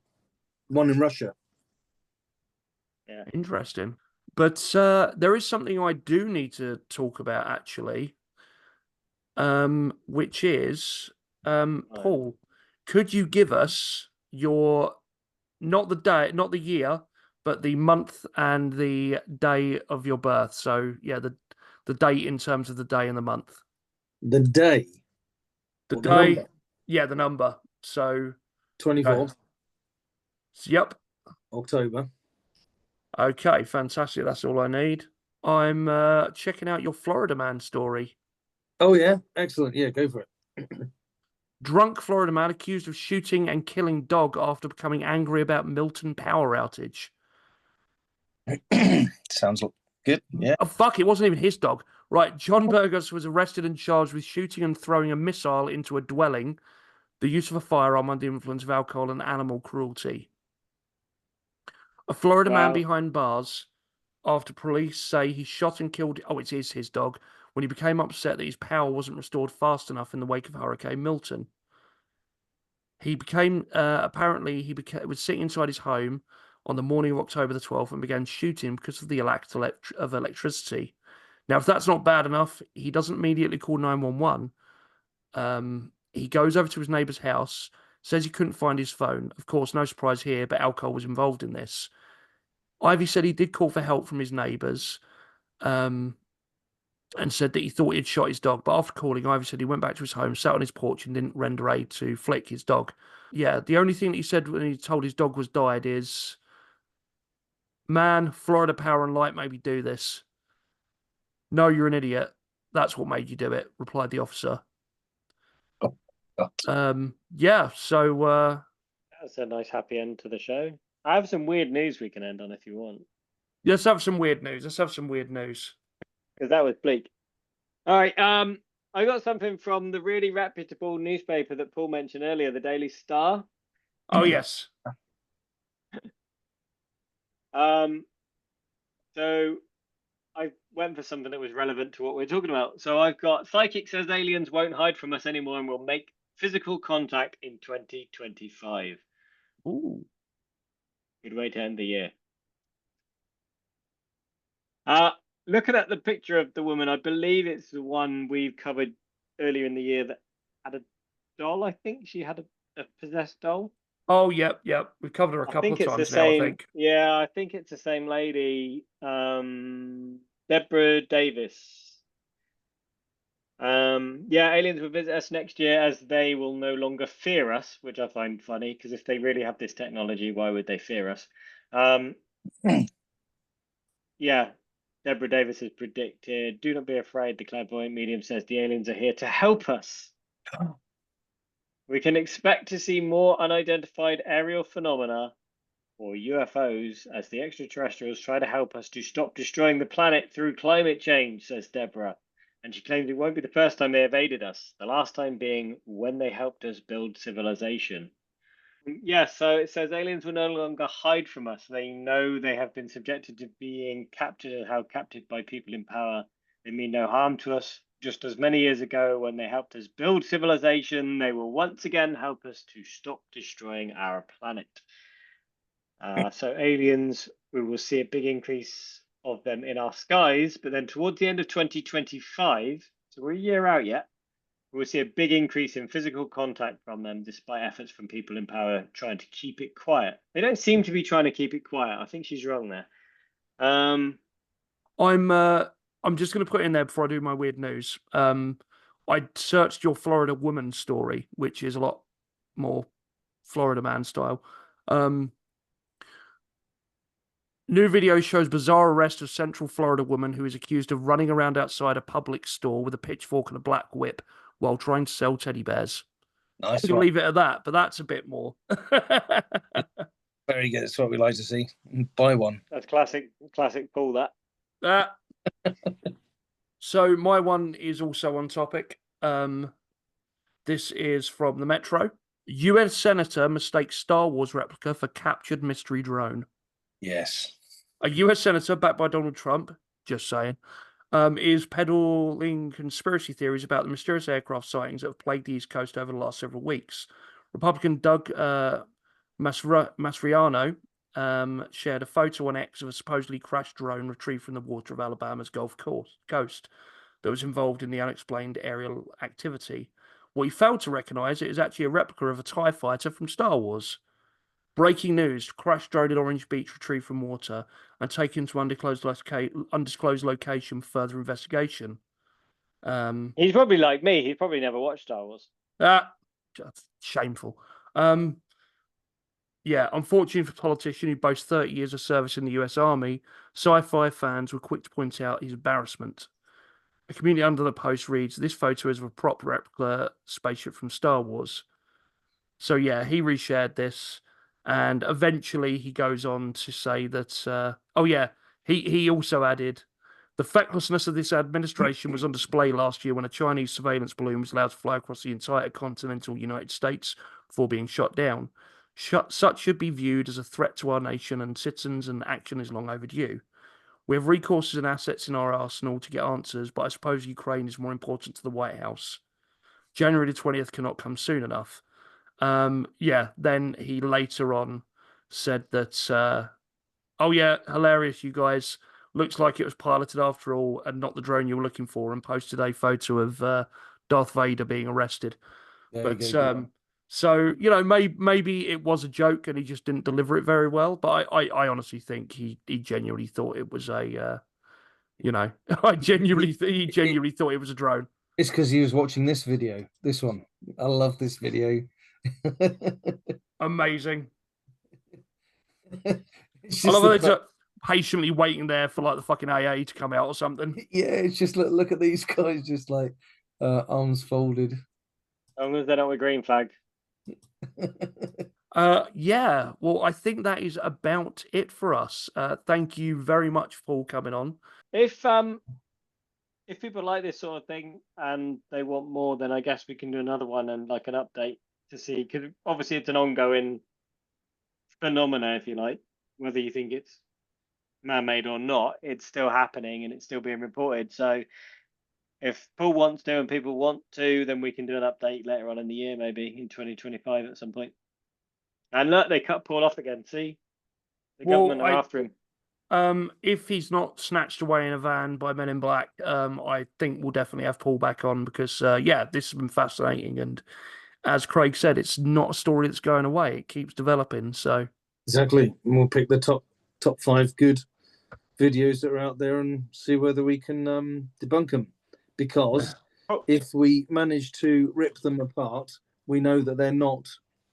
One in Russia.
Yeah,
interesting. But there is something I do need to talk about actually, which is Paul. Could you give us your not the day, not the year, but the month and the day of your birth? So yeah, the date in terms of the day and the month.
The day.
The day. Yeah, the number. So
24th.
Yep.
October.
Okay, fantastic. That's all I need. I'm checking out your Florida Man story.
Oh, yeah. Excellent. Yeah, go for it.
Drunk Florida man accused of shooting and killing dog after becoming angry about Milton power outage.
Sounds good. Yeah.
Oh, fuck, it wasn't even his dog. Right, John Burgos was arrested and charged with shooting and throwing a missile into a dwelling, the use of a firearm under the influence of alcohol, and animal cruelty. A Florida man behind bars after police say he shot and killed... Oh, it is his dog. When he became upset that his power wasn't restored fast enough in the wake of Hurricane Milton. He became... was sitting inside his home on the morning of October the 12th and began shooting because of the lack of electricity. Now, if that's not bad enough, he doesn't immediately call 911. He goes over to his neighbour's house, says he couldn't find his phone. Of course, no surprise here, but alcohol was involved in this. Ivy said he did call for help from his neighbours and said that he thought he'd shot his dog. But after calling, Ivy said he went back to his home, sat on his porch and didn't render aid to Flick, his dog. Yeah, the only thing that he said when he told his dog was died is, "Man, Florida Power and Light made me do this." "No, you're an idiot. That's what made you do it," replied the officer. Yeah, so
that's a nice happy end to the show. I have some weird news we can end on if you want.
Let's have some weird news.
Because that was bleak. All right. I got something from the really reputable newspaper that Paul mentioned earlier, the Daily Star.
Oh, yes.
So I went for something that was relevant to what we're talking about. So I've got Psychic says aliens won't hide from us anymore and will make physical contact in 2025.
Ooh.
Good way to end the year. Looking at the picture of the woman, I believe it's the one we've covered earlier in the year that had a doll. I think she had a possessed doll.
Oh, yep. We've covered her a couple of times now, I think.
Yeah, I think it's the same lady. Deborah Davis. Yeah, aliens will visit us next year as they will no longer fear us, which I find funny because if they really have this technology, why would they fear us? Yeah, Deborah Davis has predicted, "Do not be afraid," the clairvoyant medium says. "The aliens are here to help us. We can expect to see more unidentified aerial phenomena, or UFOs, as the extraterrestrials try to help us to stop destroying the planet through climate change," says Deborah. And she claims it won't be the first time they evaded us, the last time being when they helped us build civilization. Yeah, so it says aliens will no longer hide from us. They know they have been subjected to being captured and held captive by people in power. They mean no harm to us. Just as many years ago when they helped us build civilization, they will once again help us to stop destroying our planet. So aliens, we will see a big increase of them in our skies, but then towards the end of 2025, so we're a year out yet, we'll see a big increase in physical contact from them, despite efforts from people in power trying to keep it quiet. They don't seem to be trying to keep it quiet. I think she's wrong there.
I'm just going to put in there before I do my weird news. I searched your Florida woman story, which is a lot more Florida man style. New video shows bizarre arrest of Central Florida woman who is accused of running around outside a public store with a pitchfork and a black whip while trying to sell teddy bears.
Nice.
I can leave it at that, but that's a bit more.
Very good. That's what we like to see. Buy one.
That's classic Paul, that.
So my one is also on topic. This is from the Metro. US Senator mistakes Star Wars replica for captured mystery drone.
Yes.
A US Senator, backed by Donald Trump, just saying, is peddling conspiracy theories about the mysterious aircraft sightings that have plagued the East Coast over the last several weeks. Republican Doug Mastriano shared a photo on X of a supposedly crashed drone retrieved from the water of Alabama's Gulf Coast that was involved in the unexplained aerial activity. What he failed to recognize it is actually a replica of a TIE fighter from Star Wars. Breaking news: crashed drone at Orange Beach retrieved from water and taken to undisclosed location for further investigation.
He's probably like me. He's probably never watched Star Wars.
Just shameful. Yeah, unfortunately for a politician who boasts 30 years of service in the US Army, sci-fi fans were quick to point out his embarrassment. A community under the post reads, "This photo is of a prop replica spaceship from Star Wars." So yeah, he reshared this, and eventually he goes on to say that. Oh yeah, he also added, "The fecklessness of this administration was on display last year when a Chinese surveillance balloon was allowed to fly across the entire continental United States before being shot down. Such should be viewed as a threat to our nation and citizens, and action is long overdue. We have recourses and assets in our arsenal to get answers, but I suppose Ukraine is more important to the White House. January the 20th cannot come soon enough." Yeah, then he later on said that, "Oh yeah, hilarious, you guys. Looks like it was piloted after all and not the drone you were looking for," and posted a photo of Darth Vader being arrested. But so, maybe it was a joke and he just didn't deliver it very well. But I honestly think he genuinely thought it was a, I genuinely he genuinely thought it was a drone.
It's because he was watching this video. This one. I love this video.
Amazing.
I
love how they're patiently waiting there for like the fucking AA to come out or something.
Yeah, it's just look at these guys just like arms folded.
As long as they're not with green flag.
Yeah, well, I think that is about it for us. Thank you very much for coming on.
If people like this sort of thing and they want more, then I guess we can do another one and like an update to see, because obviously it's an ongoing phenomena, if you like, whether you think it's man-made or not, it's still happening and it's still being reported. So if Paul wants to and people want to, then we can do an update later on in the year, maybe in 2025 at some point. And look, they cut Paul off again. See, the government are after him.
If he's not snatched away in a van by Men in Black, I think we'll definitely have Paul back on because, yeah, this has been fascinating. And as Craig said, it's not a story that's going away. It keeps developing. So
exactly. And we'll pick the top 5 good videos that are out there and see whether we can debunk them. Because if we manage to rip them apart, we know that they're not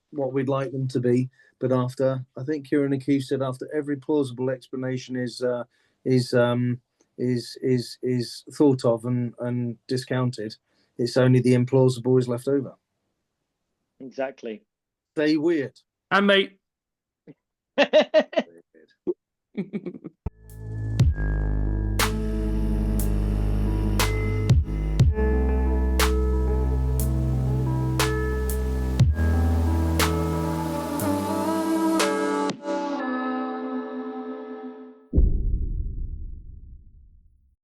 what we'd like them to be. But after, I think Kieran O'Keefe said, after every plausible explanation is thought of and discounted, it's only the implausible is left over.
Exactly.
Stay weird.
And mate.